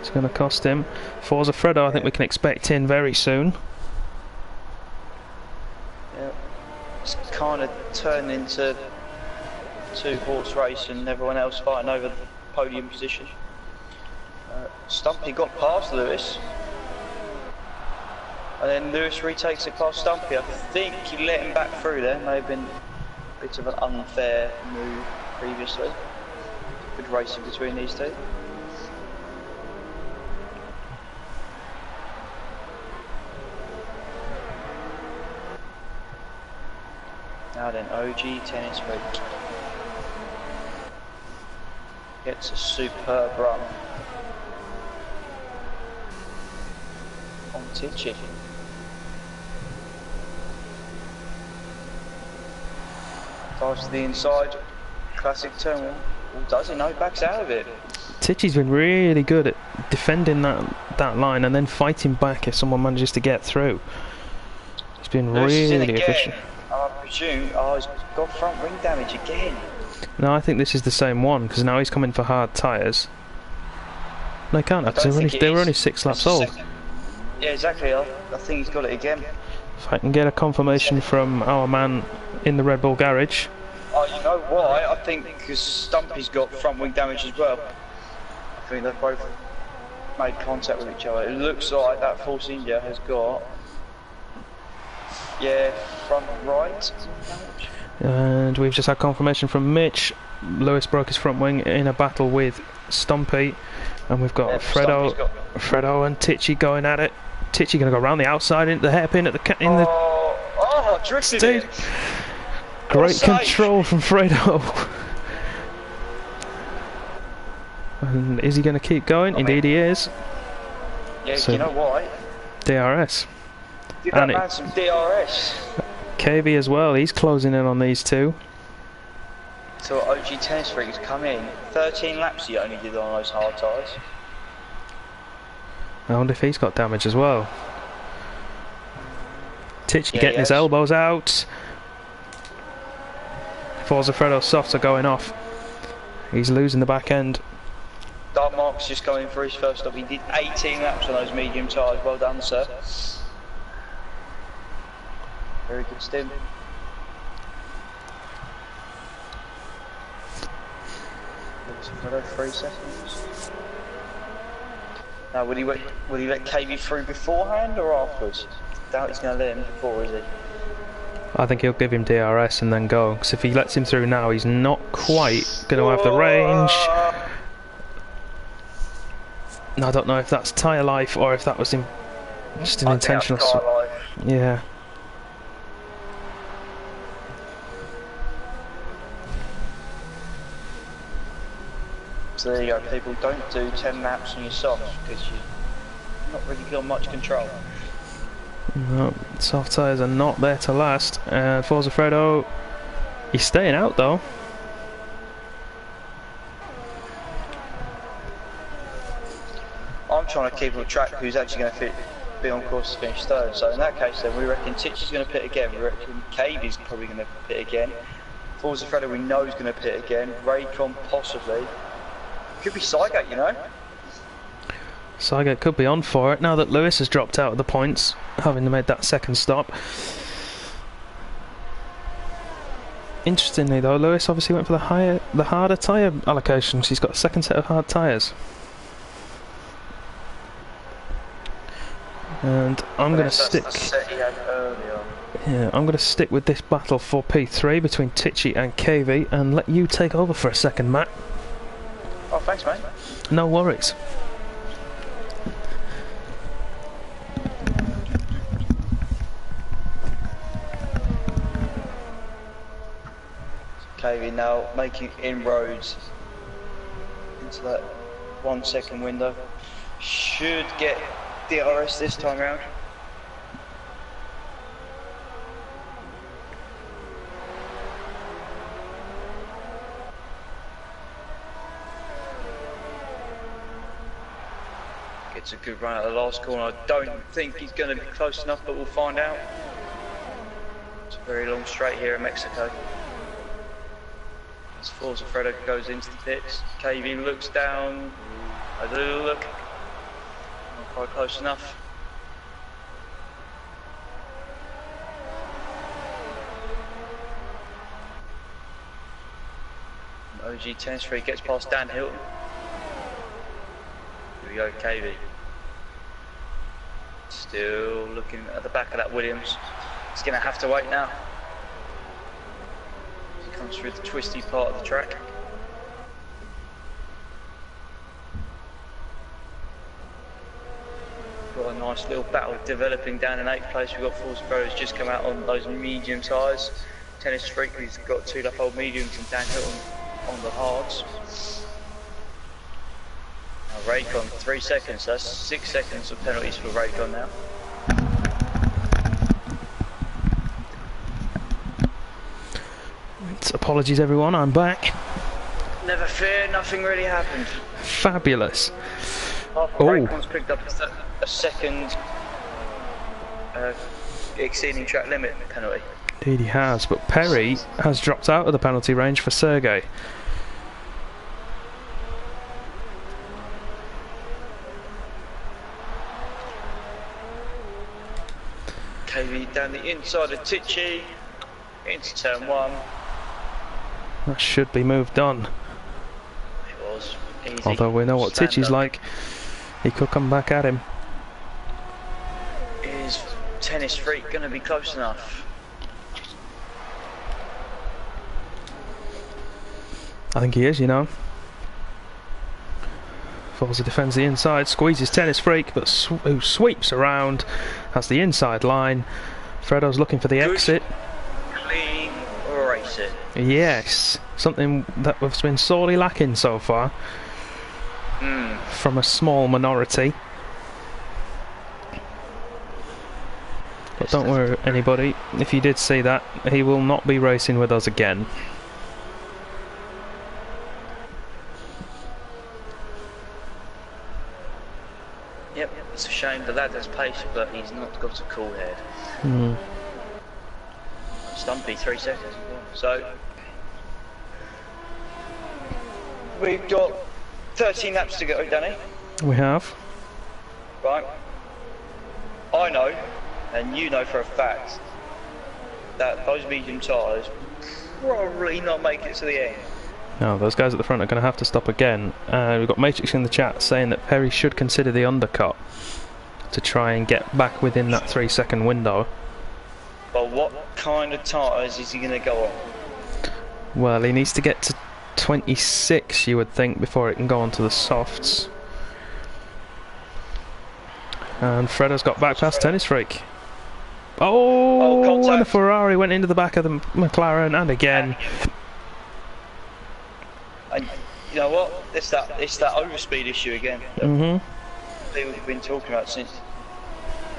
It's going to cost him. Forza Fredo, I think we can expect in very soon. Yeah. It's kind of turned into 2-horse race and everyone else fighting over the podium position. Stumpy got past Lewis. And then Lewis retakes it past Stumpy. I think he let him back through there. May have been a bit of an unfair move previously. Good racing between these two. Now then, OG Tennis Freak gets a superb run on Tichy. Dives to the inside, classic turn one. Or does he? No, backs out of it. Tichy's been really good at defending that line and then fighting back if someone manages to get through. He's been really efficient. I presume, he's got front ring damage again. No, I think this is the same one, because now he's coming for hard tyres. No, he can't have, because they were only 6 laps old. Yeah, exactly. I think he's got it again. If I can get a confirmation from our man in the Red Bull garage. Oh, you know why? I think because Stumpy's got front wing damage as well. I think they've both made contact with each other. It looks like that Force India has got, yeah, front right damage. And we've just had confirmation from Mitch. Lewis broke his front wing in a battle with Stumpy. And we've got Fredo and Tichy going at it. Tichy going to go around the outside into the hairpin at the drifted it. Great control from Fredo. And is he going to keep going? Indeed he is. Yeah, so, you know why? DRS. Give that man some DRS. KV as well, he's closing in on these two. So OG Tennis Freak has come in. 13 laps he only did on those hard tyres. I wonder if he's got damage as well. Titch getting his elbows out. Forza Fredo's softs are going off. He's losing the back end. Dark Mark's just going for his first stop. He did 18 laps on those medium tyres. Well done, sir. Very good stim. Another 3 seconds. Now, would he let KV through beforehand or afterwards? Doubt he's going to let him before, is he? I think he'll give him DRS and then go. Because if he lets him through now, he's not quite going to have the range. And I don't know if that's tyre life or if that was just an intentional. Yeah. So there you go, people. Don't do 10 laps on your softs because you've not really got much control. No, soft tyres are not there to last. Forza Fredo, he's staying out though. I'm trying to keep on track who's actually going to be on course to finish third. So in that case, then we reckon Titch is going to pit again. We reckon Cave is probably going to pit again. Forza Fredo we know is going to pit again. Raycon possibly. Could be Cygate, you know. Cygate could be on for it now that Lewis has dropped out of the points, having made that second stop. Interestingly though, Lewis obviously went for the harder tyre allocations. He's got a second set of hard tyres. And I'm going to stick. Yeah, I'm going to stick with this battle for P3 between Tichy and KV and let you take over for a second, Matt. Oh, thanks, mate. No worries. KV now making inroads into that 1 second window. Should get DRS this time round. Gets a good run at the last corner. I don't think he's going to be close enough, but we'll find out. It's a very long straight here in Mexico. As Forza Fredo goes into the pits, KV looks down, a little look. Not quite close enough. OG Tennis Freak gets past Dan Hilton. Here we go, KV. Still looking at the back of that Williams. He's going to have to wait now. He comes through the twisty part of the track. Got a nice little battle developing down in 8th place. We've got Forza Fredo who's just come out on those medium tyres. Tennis Freak who's got 2 lap old mediums and Dan Hilton on the hards. Now Raycon 3 seconds, that's 6 seconds of penalties for Raycon now. Apologies everyone, I'm back. Never fear, nothing really happened. Fabulous. Raycon's picked up a second exceeding track limit penalty. Indeed he has, but Perry has dropped out of the penalty range for Sergey. KV Maybe down the inside of Tichy, into turn 1. That should be moved on. It was easy. Although we know what Tichy's like. He could come back at him. Is Tennis Freak going to be close enough? I think he is, you know. Forza defends the inside, squeezes Tennis Freak, but who sweeps around. That's the inside line. Fredo's looking for the exit. Clean racing. Yes, something that has been sorely lacking so far from a small minority. But don't worry, anybody, if you did see that, he will not be racing with us again. Yep, it's a shame the lad has pace, but he's not got a cool head. Stumpy, 3 seconds. So we've got 13 laps to go, Danny. We have. Right. I know, and you know for a fact, that those medium tyres probably not make it to the end. No, those guys at the front are going to have to stop again. We've got Matrix in the chat saying that Perry should consider the undercut to try and get back within that 3-second window. But what kind of tyres is he going to go on? Well, he needs to get to 26, you would think, before it can go onto the softs. And Fredo's got back past Tennis Freak. Oh, and the Ferrari went into the back of the McLaren, and again. And you know what? It's that overspeed issue again. People have been talking about since.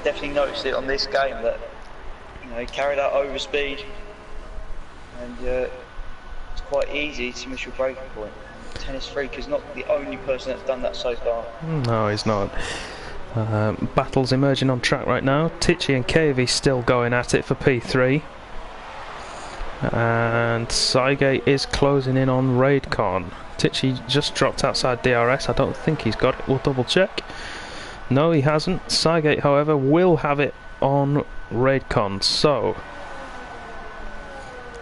Definitely noticed it on this game that he carried out overspeed, and it's quite easy to miss your braking point. Tennis Freak is not the only person that's done that so far. No, he's not. Battles emerging on track right now. Tichy and KV still going at it for P3. And Cygate is closing in on Raidcon. Tichy just dropped outside DRS. I don't think he's got it. We'll double check. No, he hasn't. Cygate, however, will have it on Raidcon. So,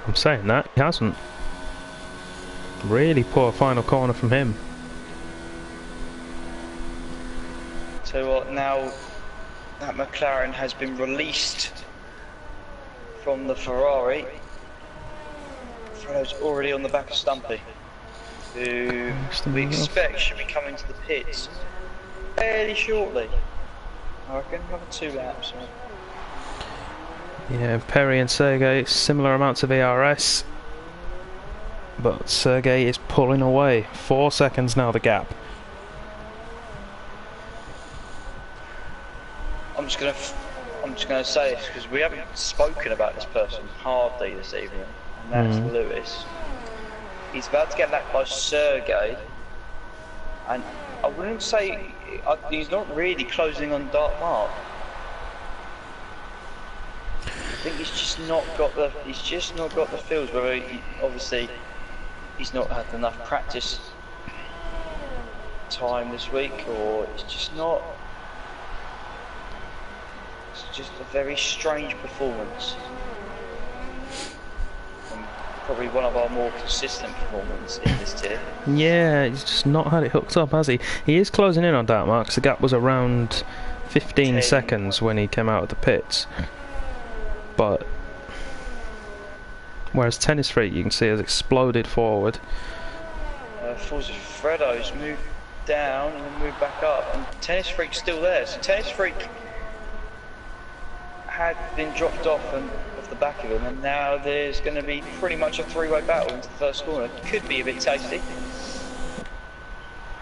I'm saying that he hasn't. Really poor final corner from him. So what, now that McLaren has been released from the Ferrari, Fredo's already on the back of Stumpy, who we expect should be coming to the pits fairly shortly. I reckon another 2 laps. Yeah, Perry and Sergey, similar amounts of ERS, but Sergey is pulling away. 4 seconds now, the gap. I'm just gonna say this because we haven't spoken about this person hardly this evening, and that's Lewis. He's about to get lapped by Sergey, and I wouldn't say he's not really closing on Dark Mark. I think he's just not got the feels. Whether obviously he's not had enough practice time this week, or it's just not. It's just a very strange performance. And probably one of our more consistent performances in this tier. Yeah, he's just not had it hooked up, has he? He is closing in on Dark Mark, because the gap was around 15 seconds when he came out of the pits. But whereas Tennis Freak, you can see, has exploded forward. Forza Fredo's moved down and then moved back up, and Tennis Freak's still there. So Tennis Freak had been dropped off the back of him, and now there's going to be pretty much a 3-way battle into the first corner. Could be a bit tasty.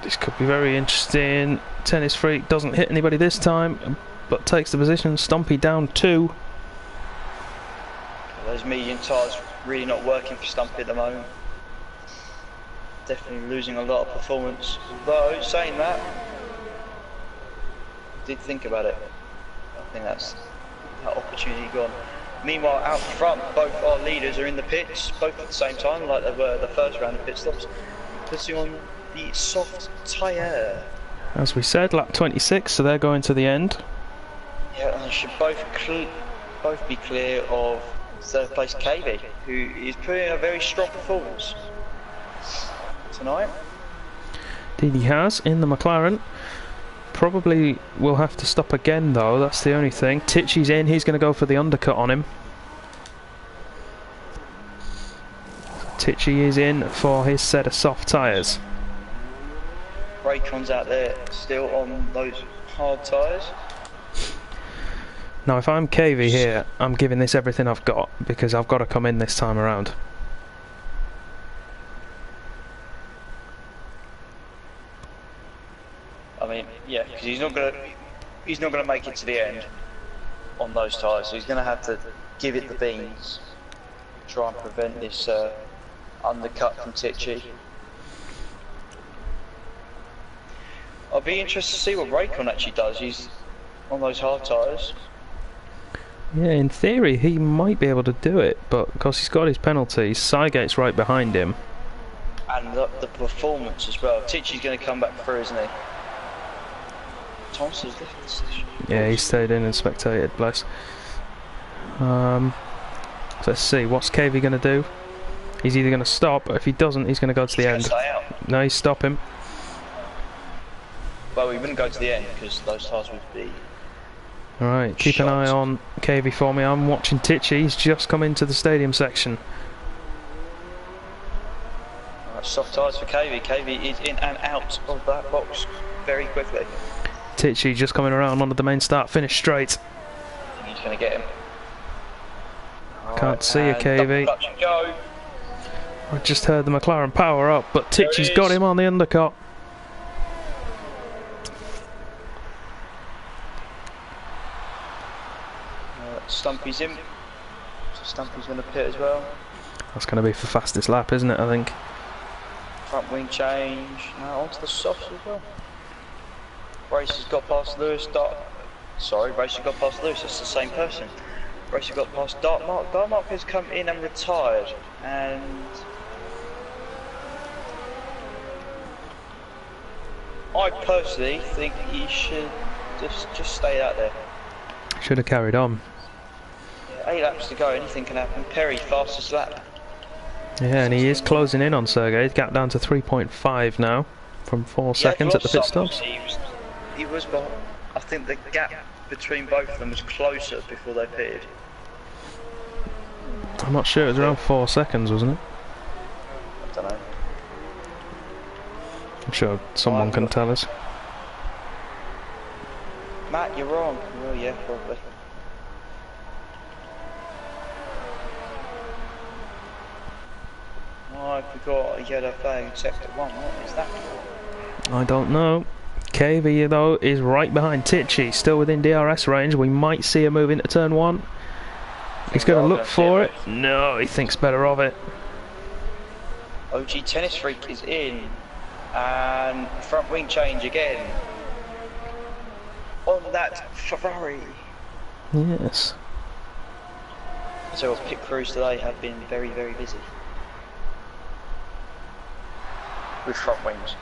This could be very interesting. Tennis Freak doesn't hit anybody this time, but takes the position. Stumpy down 2. Those medium tyres really not working for Stumpy at the moment. Definitely losing a lot of performance. Though, saying that, did think about it. I think that's that opportunity gone. Meanwhile, out front, both our leaders are in the pits, both at the same time, like they were the first round of pit stops, putting on the soft tyre. As we said, lap 26, so they're going to the end. Yeah, and they should both both be clear of third place KV, who is putting a very strong performance tonight. Indeed he has, in the McLaren. Probably will have to stop again though, that's the only thing. Tichy's in, he's going to go for the undercut on him. Tichy is in for his set of soft tyres. Raycon's out there still on those hard tyres. Now if I'm KV here, I'm giving this everything I've got, because I've got to come in this time around. I mean, yeah, because he's not gonna make it to the end on those tyres. So he's gonna have to give it the beans, try and prevent this undercut from Tichy. I'll be interested to see what Raycon actually does. He's on those hard tyres. Yeah, in theory he might be able to do it, but because he's got his penalties, Sygate's right behind him. And the performance as well. Tichy's going to come back through, isn't he? Thompson's left the station. Yeah, he stayed in and spectated, bless. Let's see, what's KV going to do? He's either going to stop, or if he doesn't, he's going to go to the end. Stay out. No, he's stop him. Well, we wouldn't go to the end because those tyres would be. Alright, keep an eye on KV for me. I'm watching Tichy, he's just come into the stadium section. Right, soft tyres for KV. KV is in and out of that box very quickly. Tichy just coming around onto the main start, finish straight. I think he's going to get him. Can't see you, KV. Go. I just heard the McLaren power up, but Tichy's got him on the undercut. Stumpy's in. So Stumpy's going to pit as well. That's going to be for fastest lap, isn't it, I think? Front wing change. Now onto the softs as well. Race has got past Lewis. Race has got past Lewis. That's the same person. Race has got past Dartmark. Dartmark has come in and retired. And I personally think he should just stay out there. Should have carried on. 8 laps to go, anything can happen. Perry, fastest lap. Yeah, and he is closing in on Sergey. He's got down to 3.5 now, from 4 seconds at the pit stops. He was, but I think the gap between both of them was closer before they pitted. I'm not sure, it was around 4 seconds, wasn't it? I don't know. I'm sure someone can tell us. Matt, you're wrong. Well, yeah, probably. I forgot a yellow flag in sector 1. What is that for? I don't know. KV though is right behind Tichy, still within DRS range. We might see a move into turn 1. He's going to look for it. No, he thinks better of it. OG Tennis Freak is in. And front wing change again. On that Ferrari. Yes. So pit crews today have been very, very busy. With front wings.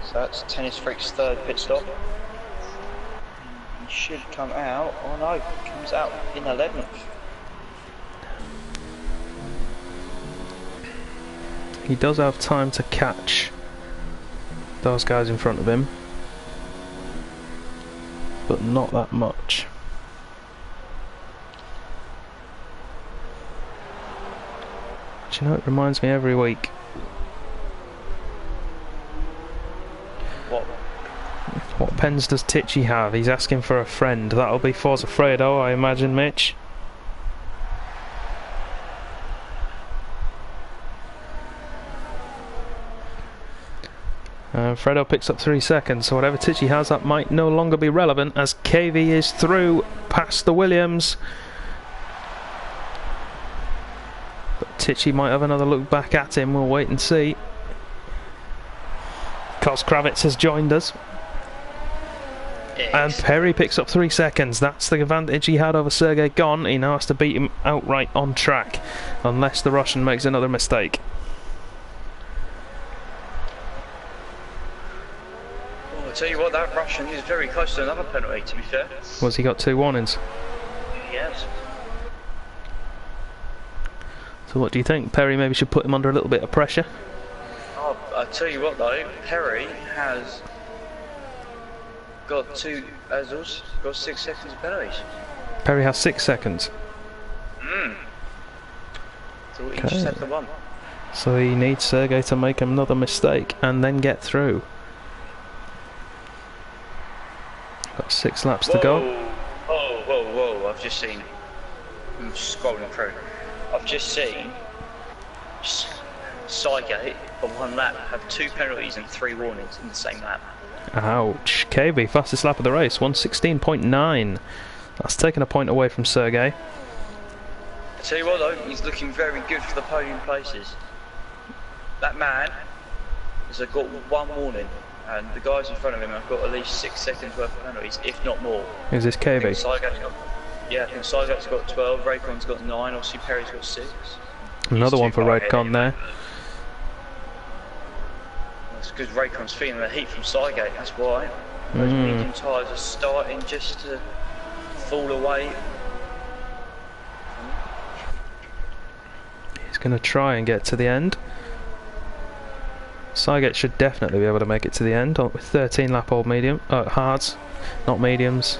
So that's Tennis Freak's third pit stop. He should come out. Oh no, he comes out in 11th. He does have time to catch those guys in front of him, but not that much. Do you know, it reminds me every week. What pens does Tichy have? He's asking for a friend. That'll be Forza Fredo, I imagine, Mitch. Fredo picks up 3 seconds, so whatever Tichy has, that might no longer be relevant as KV is through past the Williams. But Tichy might have another look back at him, we'll wait and see. Kos Kravitz has joined us. And Perry picks up 3 seconds. That's the advantage he had over Sergey Gon. He now has to beat him outright on track, unless the Russian makes another mistake. I'll tell you what, that Russian is very close to another penalty, to be fair. Was he got 2 warnings? Yes. So what do you think? Perry maybe should put him under a little bit of pressure? Oh, I'll tell you what though, Perry has got 6 seconds of penalties. Perry has 6 seconds. So he just had the one. So he needs Sergey to make another mistake and then get through. Got 6 laps to go. Whoa, I've just seen, I'm scrolling through, I've just seen Sygate on 1 lap have 2 penalties and 3 warnings in the same lap. Ouch. KB, fastest lap of the race, 1:16.9. That's taken a point away from Sergey. I tell you what though, he's looking very good for the podium places. That man has got 1 warning, and the guys in front of him have got at least 6 seconds worth of penalties, if not more. Is this KB? I think Sygate's got 12, Raycon's got 9, obviously Perry's got 6. Another one for Raycon there. That's because Raycon's feeling the heat from Sygate, that's why. Those medium tyres are starting just to fall away. He's going to try and get to the end. Sygate should definitely be able to make it to the end with 13 lap old hards, not mediums.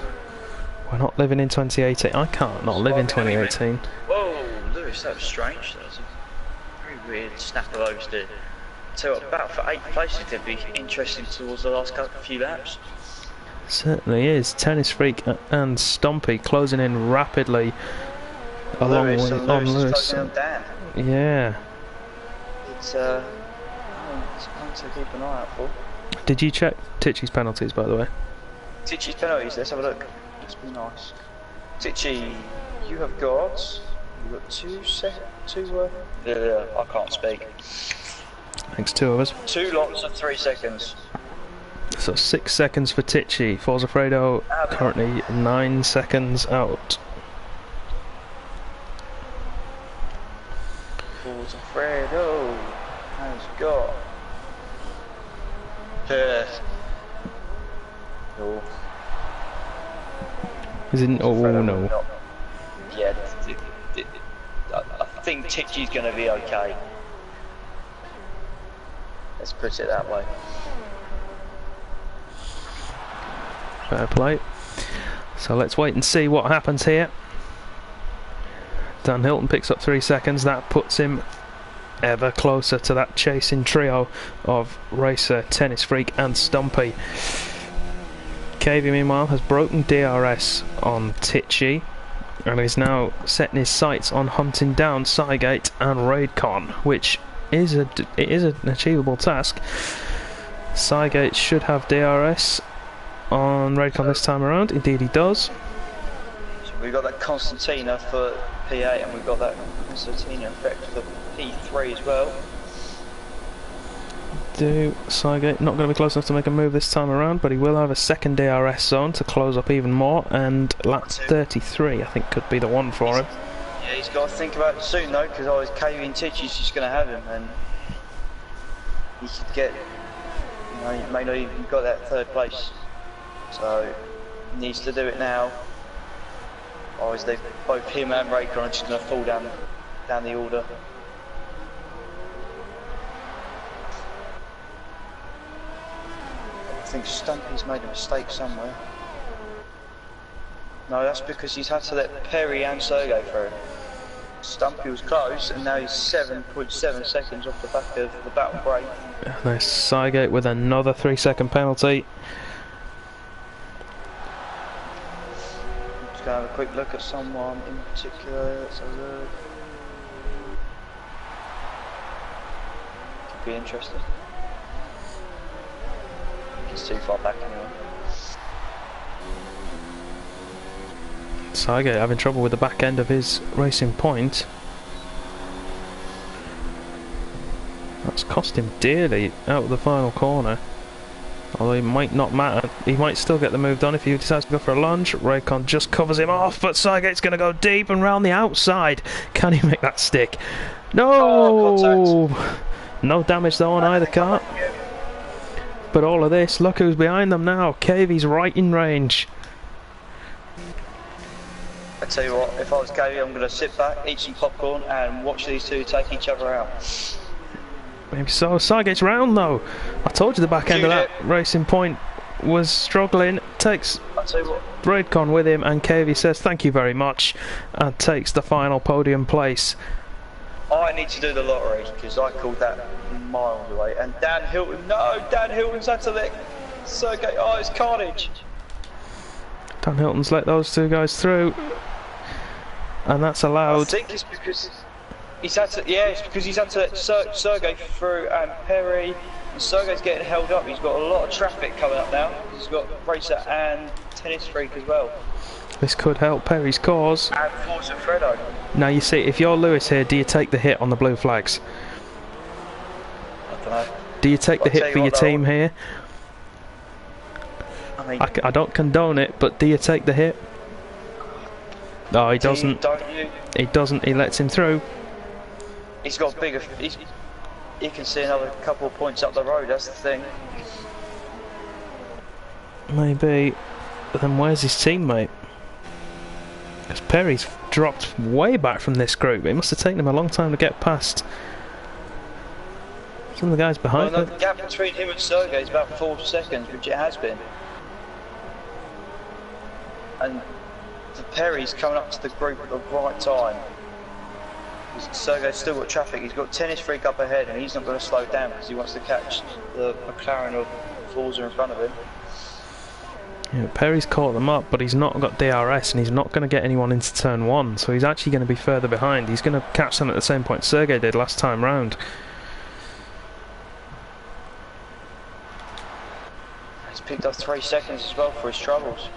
We're not living in 2018. I can't not live in 2018. Whoa, Lewis, that was strange. That was a very weird snap of those there. So about for 8th place, it'd be interesting towards the last few laps. Certainly is. Tennis Freak and Stompy closing in rapidly along with on Lewis. Yeah. It's one to keep an eye out for. Did you check Tichy's penalties, by the way? Tichy's penalties, let's have a look. Let's be nice. Tichy, you've got 2 seconds. I can't speak. Thanks, 2 of us. 2 lots of 3 seconds. So 6 seconds for Tichy. Forza Fredo currently 9 seconds out. Forza Fredo has got. Oh. Is it? Oh no. Yeah, I think Tichy's going to be okay. Let's put it that way. Fair play. So let's wait and see what happens here. Dan Hilton picks up 3 seconds. That puts him ever closer to that chasing trio of Racer, Tennis Freak and Stompy. KV meanwhile has broken DRS on Tichy and is now setting his sights on hunting down Sygate and Raidcon, which is an achievable task. Sygate should have DRS on Raidcon this time around. Indeed he does. So we've got that Constantina for P8 and we've got that Constantina effect for P3 as well. Sygate not going to be close enough to make a move this time around, but he will have a second DRS zone to close up even more, and lap 33 I think could be the one for him. Yeah, he's got to think about it soon though, because always KV and Tichy's just going to have him, and he could get, he may not even got that 3rd place, so he needs to do it now. Otherwise both him and Raycon are just going to fall down the order. I think Stumpy's made a mistake somewhere. No, that's because he's had to let Perry and Sergey through. Stumpy was close, and now he's 7.7 seconds off the back of the battle break. There's Sygate with another 3-second penalty. Just gonna have a quick look at someone in particular. Let's have a look. Could be interesting. He's too far back anyway. Sygate having trouble with the back end of his racing point. That's cost him dearly out of the final corner. Although it might not matter. He might still get the move done if he decides to go for a lunge. Raycon just covers him off, but Sygate's going to go deep and round the outside. Can he make that stick? No! No damage though on either car. But all of this, look who's behind them now. Cavy's right in range. I tell you what, if I was Gavy, I'm going to sit back, eat some popcorn, and watch these two take each other out. Maybe so. Sargate's round though. I told you the back end of that racing point was struggling. Takes Raidcon with him, and Cavey says thank you very much, and takes the final podium place. I need to do the lottery because I called that miles away. And Dan Hilton, no, Dan Hilton's had to let Sergey. Oh, it's carnage. Dan Hilton's let those two guys through, and that's allowed. I think it's because he's had to. Yeah, it's because he's had to let Sergey through and Perry. And Sergey's getting held up. He's got a lot of traffic coming up now. He's got Racer and Tennis Freak as well. This could help Perry's cause. And Forza Fredo. Now you see, if you're Lewis here, do you take the hit on the blue flags? I don't know. Do you take the hit for your team here? I mean, I don't condone it, but do you take the hit? No, he doesn't. Don't you? He doesn't. He lets him through. He's got bigger. He can see another couple of points up the road. That's the thing. Maybe. But then where's his teammate? Because Perry's dropped way back from this group. It must have taken him a long time to get past some of the guys behind him. The gap between him and Sergey is about 4 seconds, which it has been. And the Perry's coming up to the group at the right time. Sergey's still got traffic. He's got Tennis Freak up ahead, and he's not going to slow down because he wants to catch the McLaren of Forza in front of him. Yeah, Perry's caught them up, but he's not got DRS, and he's not going to get anyone into turn 1, so he's actually going to be further behind. He's going to catch them at the same point Sergey did last time round. He's picked up 3 seconds as well for his troubles.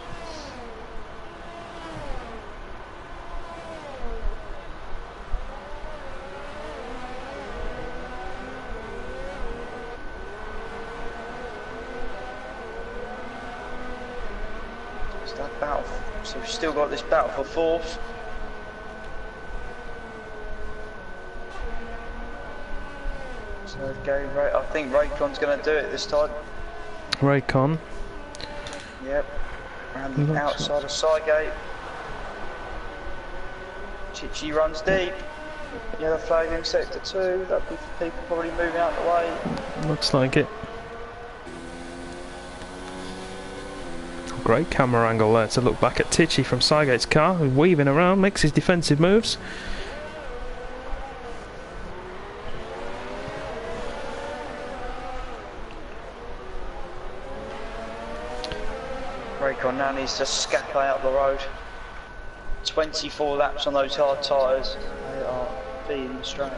So we've still got this battle for 4th. So I think Raycon's going to do it this time. Raycon. Yep. Around the outside of Sidegate. Chichi runs deep. Yellow flag in sector 2. That'll be people probably moving out of the way. Looks like it. Great camera angle there to look back at Tichy from Sygate's car, who's weaving around, makes his defensive moves. Raycon now needs to scap out the road. 24 laps on those hard tyres. They are being strained.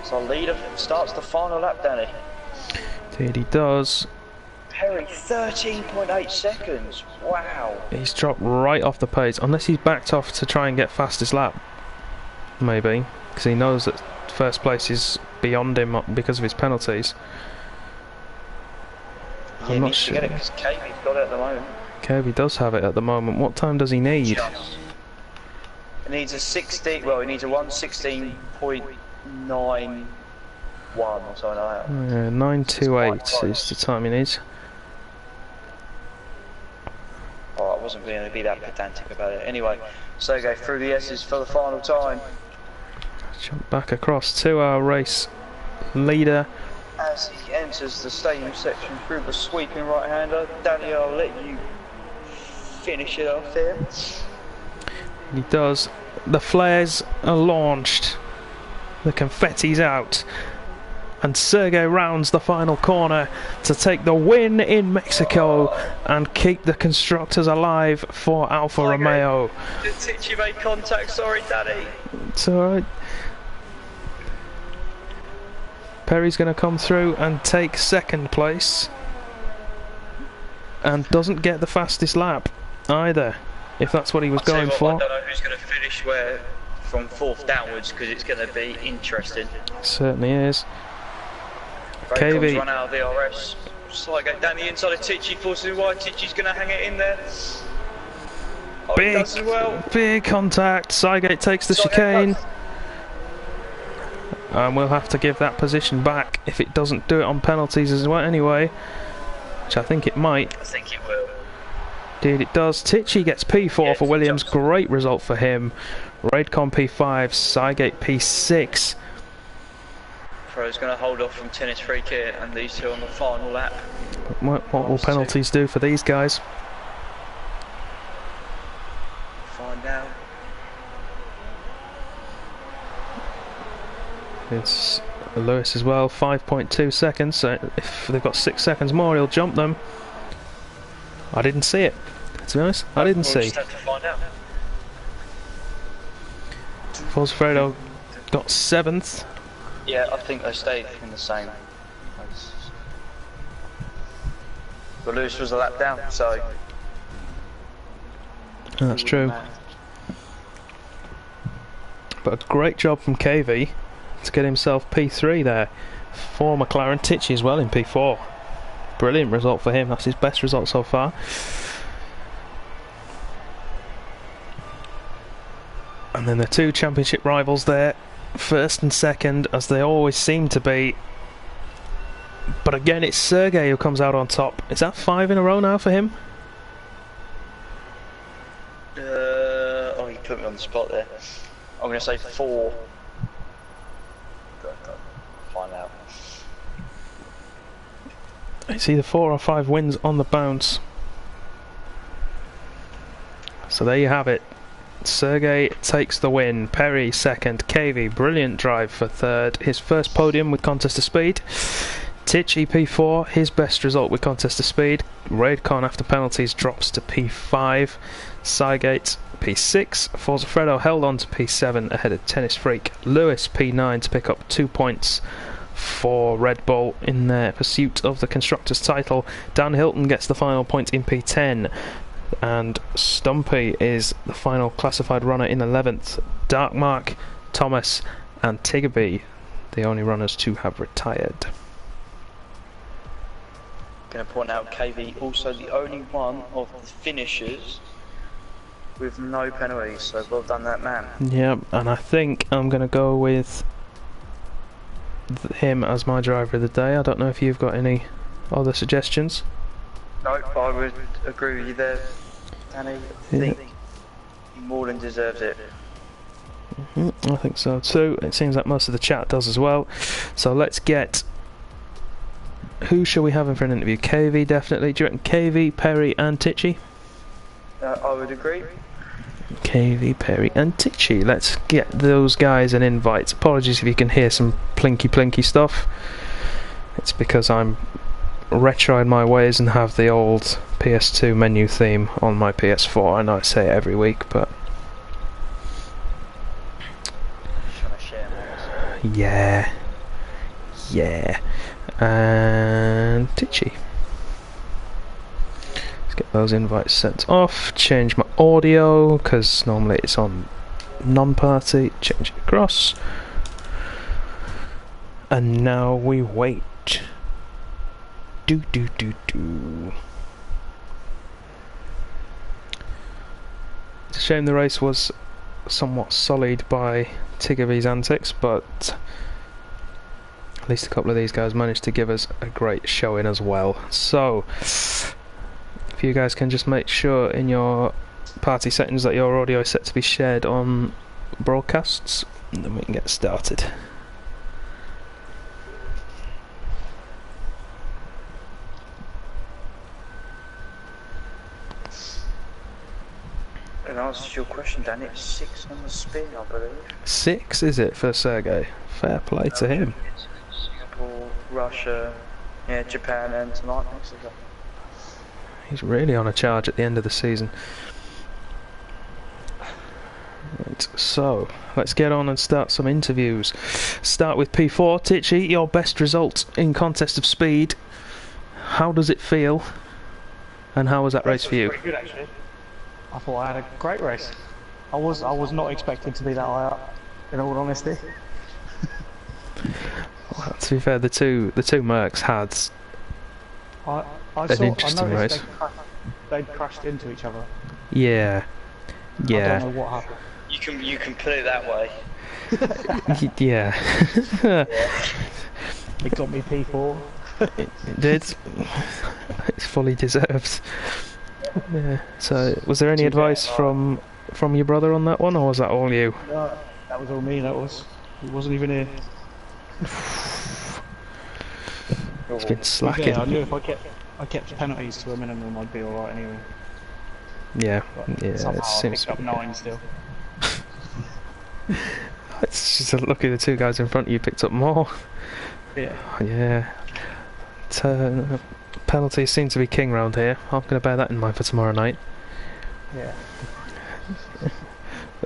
So leader starts the final lap, Danny. Indeed he does. Perry, 13.8 seconds. Wow. He's dropped right off the pace, unless he's backed off to try and get fastest lap. Maybe, because he knows that first place is beyond him because of his penalties. Yeah, I'm not sure. He needs to get it because Cavy's got it at the moment. Cavey does have it at the moment. What time does he need? He needs a 16. Well, he needs a 1:16.91 or something like that. 9:28 is the time he needs. Oh, I wasn't going to be that pedantic about it. Anyway, Sergey through the S's for the final time. Jump back across to our race leader. As he enters the stadium section through the sweeping right-hander, Danny, I'll let you finish it off here. He does. The flares are launched. The confetti's out. And Sergey rounds the final corner to take the win in Mexico and keep the constructors alive for Alfa Romeo. You made contact, sorry Danny. It's alright. Perry's going to come through and take second place. And doesn't get the fastest lap either, if that's what he was going for. I don't know who's going to finish where from 4th downwards, because it's going to be interesting. It certainly is. Raycon's run out of DRS. Slide down the inside of Tichy, forcing wide. Tichy's going to hang it in there. Oh, he does as well. Big contact. Sygate takes the chicane. And we'll have to give that position back if it doesn't do it on penalties as well anyway. which I think it might. I think it will. Indeed it does. Tichy gets P4 Yeah, for Williams, jumps. great result for him. Raidcon P5, Cygate P6. Pro's going to hold off from Tennis Freak here, and these two on the final lap. What will penalties do for these guys? Find out. It's Lewis as well, 5.2 seconds, so if they've got 6 seconds more he'll jump them. I didn't see it, to be honest, I didn't see. Just have to find out. Alfredo got 7th. Yeah, I think they stayed in the same place. But Lewis was a lap down, so... That's true. But a great job from KV to get himself P3 there. For McLaren, Tichy as well in P4. Brilliant result for him, that's his best result so far. And then the two championship rivals there, first and second, as they always seem to be. But again, it's Sergey who comes out on top. Is that 5 in a row now for him? Oh, you put me on the spot there. I'm going to say 4. Find out. It's either 4 or 5 wins on the bounce. So there you have it. Sergey takes the win. Perry second. KV, brilliant drive for third. His first podium with Contest of Speed. Tichy P4, his best result with Contest of Speed. Raidcon after penalties drops to P5. Cygate P6. Forza Fredo held on to P7 ahead of Tennis Freak. Lewis P9 to pick up 2 points for Red Bull in their pursuit of the Constructors' title. Dan Hilton gets the final point in P10. And Stumpy is the final classified runner in 11th. Darkmark, Thomas and Tiggerby, the only runners to have retired. Going to point out KV also the only one of the finishers with no penalties, so well done that man. Yep, and I think I'm going to go with him as my driver of the day. I don't know if you've got any other suggestions. No, I would agree with you there, Danny. I think he more than deserves it. I think so too. It seems like most of the chat does as well. So let's get... Who shall we have in for an interview? KV definitely. Do you reckon KV, Perry and Tichy? I would agree. KV, Perry and Tichy. Let's get those guys an invite. Apologies if you can hear some plinky stuff. It's because I'm retroing my ways and have the old PS2 menu theme on my PS4. I know I say it every week, but yeah. And Tichy. Let's get those invites sent off. Change my audio because normally it's on non-party. Change it across. And now we wait. Do. It's a shame the race was somewhat sullied by Tiggerby's antics, but at least a couple of these guys managed to give us a great showing as well. So, if you guys can just make sure in your party settings that your audio is set to be shared on broadcasts, and then we can get started. In answer to your question, Dan, it's 6 on the spin, I believe. 6 is it for Sergey? Fair play to him. Singapore, Russia, yeah, Japan, and tonight Mexico. He's really on a charge at the end of the season. Right, so let's get on and start some interviews. Start with P4. Tichy, your best result in Contest of Speed. How does it feel? And how was that race for you? Pretty good, actually. I thought I had a great race. I was not expecting to be that high up, in all honesty. Well, to be fair, the two Mercs had an interesting race. They'd crashed into each other. Yeah. I don't know what happened. You can put it that way. Yeah. It got me P4. It did. It's fully deserved. Yeah. So, was there any advice from your brother on that one, or was that all you? No, that was all me. That was. He wasn't even here. It's been To be slacking. fair, I knew if I kept penalties to a minimum, I'd be alright anyway. Yeah, But yeah. somehow It I seems. picked up 9 still. It's just lucky the two guys in front of you picked up more. Yeah. Yeah. Penalties seem to be king round here. I'm going to bear that in mind for tomorrow night. Yeah.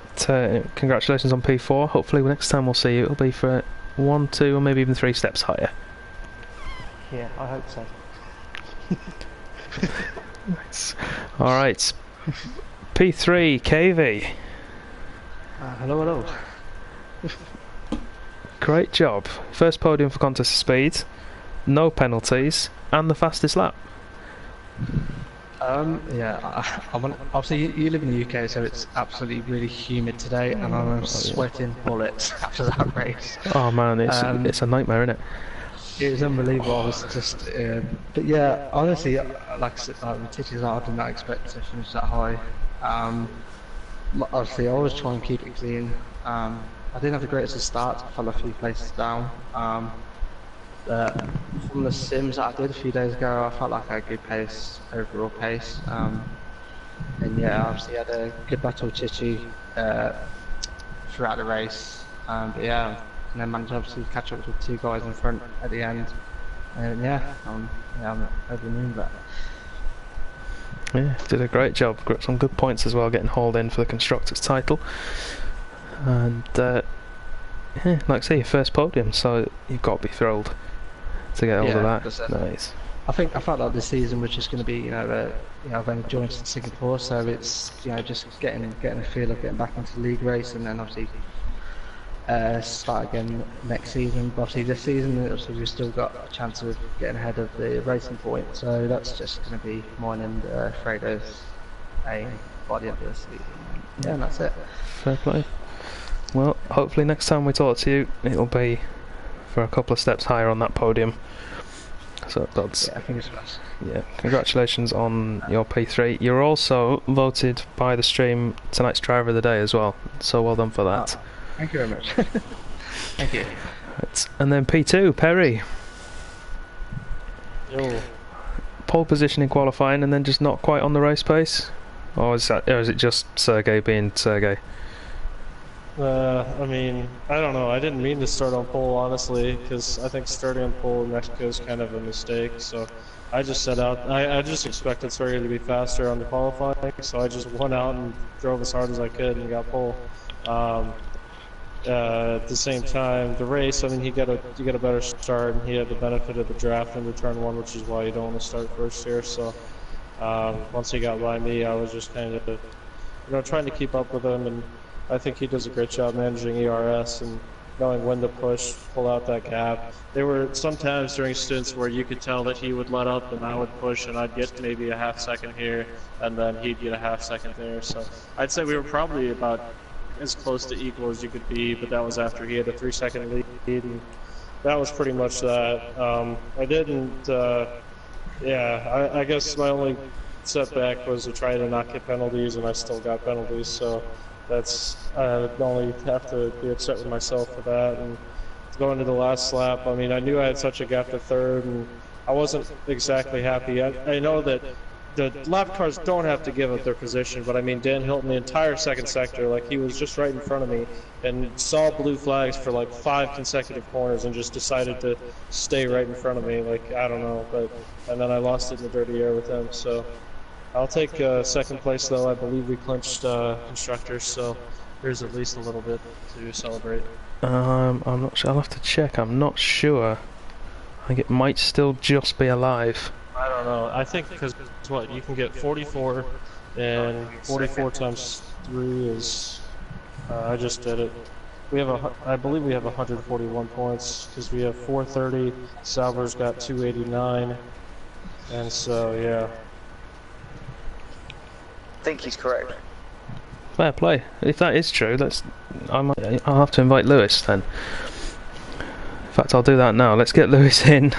But, congratulations on P4. Hopefully next time we'll see you, it'll be for 1, 2, or maybe even 3 steps higher. Yeah, I hope so. Nice. Alright. P3, KV. Hello. Great job. First podium for contest of speed, no penalties, and the fastest lap. Yeah, obviously you live in the UK, so it's absolutely really humid today, and I'm sweating bullets after that race. Oh man, it's a nightmare, isn't it? It was unbelievable. I was just, but yeah, honestly, like the teachers, I did not expect to finish that high. Obviously, I always try and keep it clean. I didn't have the greatest of start. I fell a few places down. From the sims that I did a few days ago, I felt like I had a good pace, overall pace. And yeah, obviously I had a good battle with Chichi throughout the race. But yeah, and then managed to obviously catch up with 2 guys in front at the end. And yeah, I'm over the moon with that. Yeah, did a great job. Got some good points as well, getting hauled in for the constructors title. And yeah, like I say, your first podium, so you've got to be thrilled to get hold of that. Nice. I felt like this season was just going to be, I've only joined Singapore, so it's, just getting a feel of getting back into the league race, and then obviously start again next season. But obviously this season, obviously we've still got a chance of getting ahead of the racing point, so that's just going to be mine and Fredo's aim by the end of the season. Yeah, and that's it. Fair play. Well, hopefully next time we talk to you, it'll be for a couple of steps higher on that podium. So that's fingers crossed. Yeah, congratulations on your P3. You're also voted by the stream tonight's driver of the day as well. So well done for that. Thank you very much. Thank you. Right. And then P2, Perry. Yo. Pole position in qualifying, and then just not quite on the race pace, or is it just Sergey being Sergey? I mean, I don't know. I didn't mean to start on pole, honestly, because I think starting on pole in Mexico is kind of a mistake. So I just set out. I just expected Sergey to be faster on the qualifying, so I just went out and drove as hard as I could and got pole. At the same time, the race, I mean, he got a better start, and he had the benefit of the draft into turn 1, which is why you don't want to start first here. So once he got by me, I was just kind of, trying to keep up with him, and I think he does a great job managing ERS and knowing when to push, pull out that gap. There were some times during stints where you could tell that he would let up and I would push, and I'd get maybe a half second here, and then he'd get a half second there. So I'd say we were probably about as close to equal as you could be, but that was after he had a 3-second lead, and that was pretty much that. I didn't, I guess my only setback was to try to not get penalties, and I still got penalties, so that's, I only have to be upset with myself for that. And going to the last lap, I mean, I knew I had such a gap to third, and I wasn't exactly happy. I know that the lap cars don't have to give up their position, but I mean, Dan Hilton, the entire second sector, like, he was just right in front of me and saw blue flags for like 5 consecutive corners and just decided to stay right in front of me. Like, I don't know, and then I lost it in the dirty air with him. So I'll take second place, though. I believe we clinched constructors, so there's at least a little bit to celebrate. I'm not sure. I'll have to check. I'm not sure. I think it might still just be alive. I don't know. I think because what you can get 44, and 44 times 3 is. I just did it. We have I believe we have 141 points because we have 430. Salver's got 289, and so yeah. I think he's correct. Fair play. If that is true, I'll have to invite Lewis then. In fact, I'll do that now. Let's get Lewis in.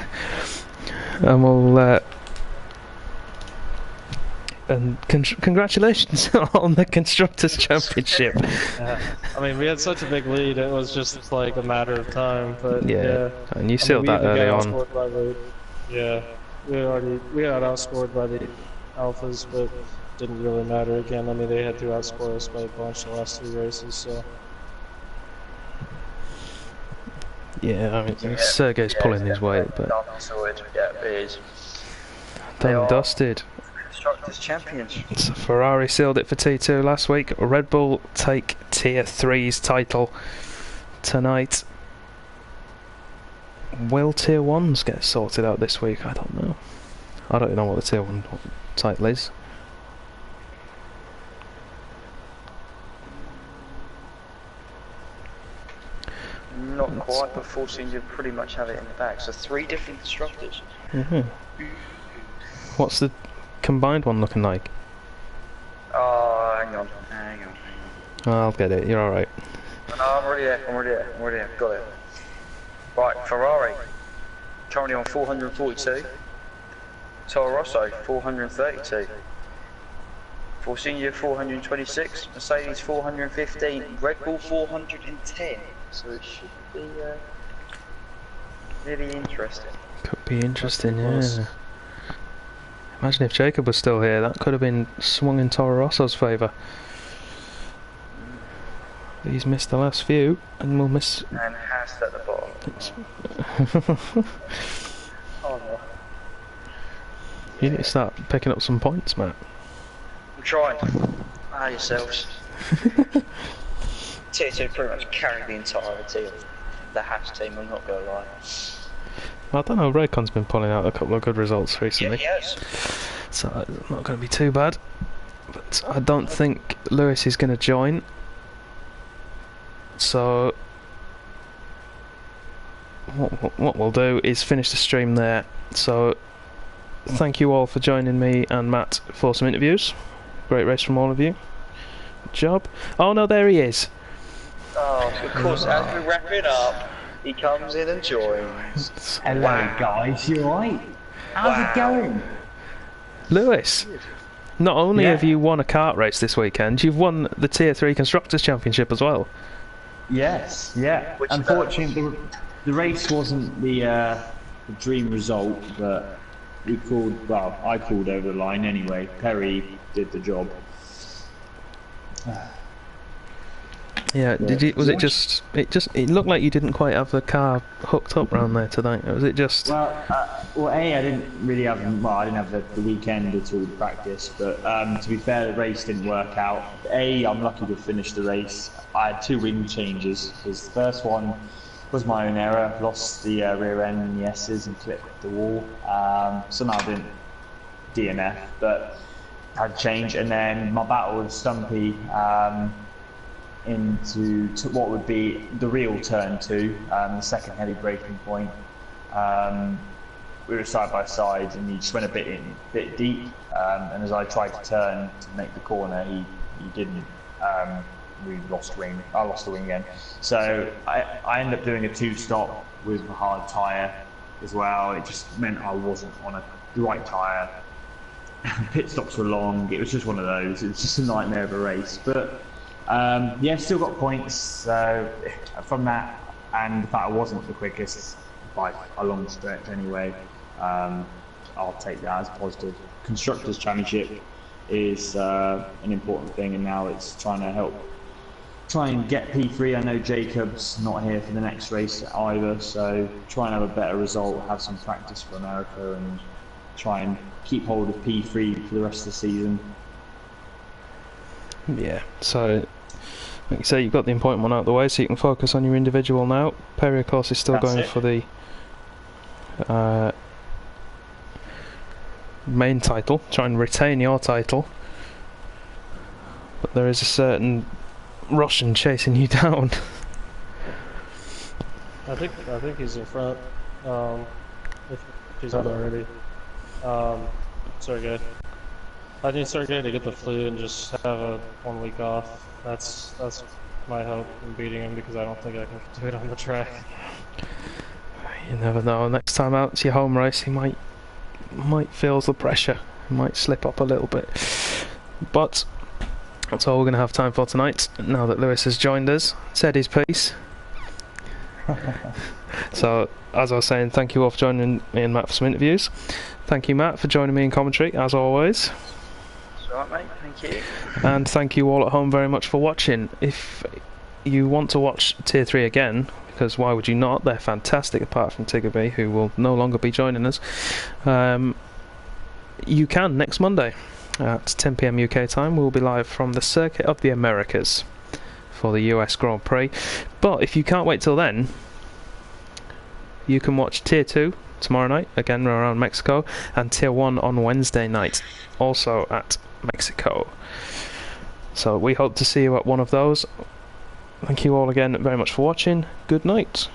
And we'll. And congratulations on the Constructors' Championship. I mean, we had such a big lead, it was just like a matter of time, but Yeah, and you I sealed mean, that early on. Yeah, we got outscored by the Alphas, but didn't really matter again. I mean, they had to outscore us by a bunch the last 3 races, so. Yeah, I mean, Sergey's pulling his weight, but Yeah, it is. done and dusted. Constructors Champions. So Ferrari sealed it for T2 last week. Red Bull take Tier 3's title tonight. Will Tier 1s get sorted out this week? I don't know. I don't know what the Tier 1 title is. Not quite, but 14 you pretty much have it in the bag. So 3 different constructors. What's the combined one looking like? Oh, hang on. I'll get it, you're alright. No, I'm already there. Got it. Right, Ferrari. Currently on 442. Toro Rosso, 432. Force India, 426. Mercedes, 415. Red Bull, 410. So it should be really interesting. Could be interesting, yeah. Imagine if Jacob was still here, that could have been swung in Toro Rosso's favour. He's missed the last few, and we'll miss... And Haas at the bottom. Oh no. You need to start picking up some points, Matt. I'm trying. Yourselves. Tier 2 pretty much carried the entirety of the Haas team, I'm not going to lie. I don't know, Raycon's been pulling out a couple of good results recently. Yeah, yes. So it's not going to be too bad. But I don't think Lewis is going to join. So what we'll do is finish the stream there. So thank you all for joining me and Matt for some interviews. Great race from all of you. Good job. Oh no, there he is. Oh, of course, as we wrap it up, he comes in and joins. Hello guys, you alright? How's it going? Lewis, not only have you won a kart race this weekend, you've won the Tier 3 Constructors' Championship as well. Yes, yeah. Unfortunately, the race wasn't the dream result, but I called over the line anyway. Perry did the job. Yeah, it looked like you didn't quite have the car hooked up round there tonight. Was it just... I didn't really have, I didn't have the weekend at all to practice, but to be fair, the race didn't work out. I'm lucky to finish the race. I had 2 wing changes, because the first one was my own error, lost the rear end and the S's and clipped the wall. Somehow I didn't DNF, but I had to change, and then my battle with Stumpy into what would be the real turn 2, the second heavy braking point. We were side by side, and he just went a bit deep. And as I tried to turn to make the corner, he didn't. We lost wing. I lost the wing again. So I ended up doing a 2-stop with a hard tyre as well. It just meant I wasn't on the right tyre. Pit stops were long. It was just one of those. It was just a nightmare of a race. But still got points from that, and the fact I wasn't the quickest by a long stretch anyway. I'll take that as positive. Constructors' Championship is an important thing, and now it's trying and get P3. I know Jacob's not here for the next race either, so try and have a better result, have some practice for America, and try and keep hold of P3 for the rest of the season. Yeah, so like you say, you've got the important one out of the way, so you can focus on your individual now. Perry, of course, is still going for the main title, try and retain your title, but there is a certain Russian chasing you down. I think he's in front. If he's not already. Sergey. I need Sergey to get the flu and just have 1 week off. That's my hope in beating him, because I don't think I can do it on the track. You never know. Next time out, it's your home race. He might might feels the pressure, might slip up a little bit. But that's all we're going to have time for tonight, now that Lewis has joined us, said his piece. So, as I was saying, thank you all for joining me and Matt for some interviews. Thank you, Matt, for joining me in commentary, as always. That's right, mate. Thank you. And thank you all at home very much for watching. If you want to watch Tier 3 again, because why would you not? They're fantastic, apart from Tigger B, who will no longer be joining us. You can next Monday at 10 PM UK time. We'll be live from the Circuit of the Americas for the US Grand Prix. But if you can't wait till then, you can watch Tier 2 tomorrow night, again around Mexico, and Tier 1 on Wednesday night, also at Mexico. So we hope to see you at one of those. Thank you all again very much for watching. Good night.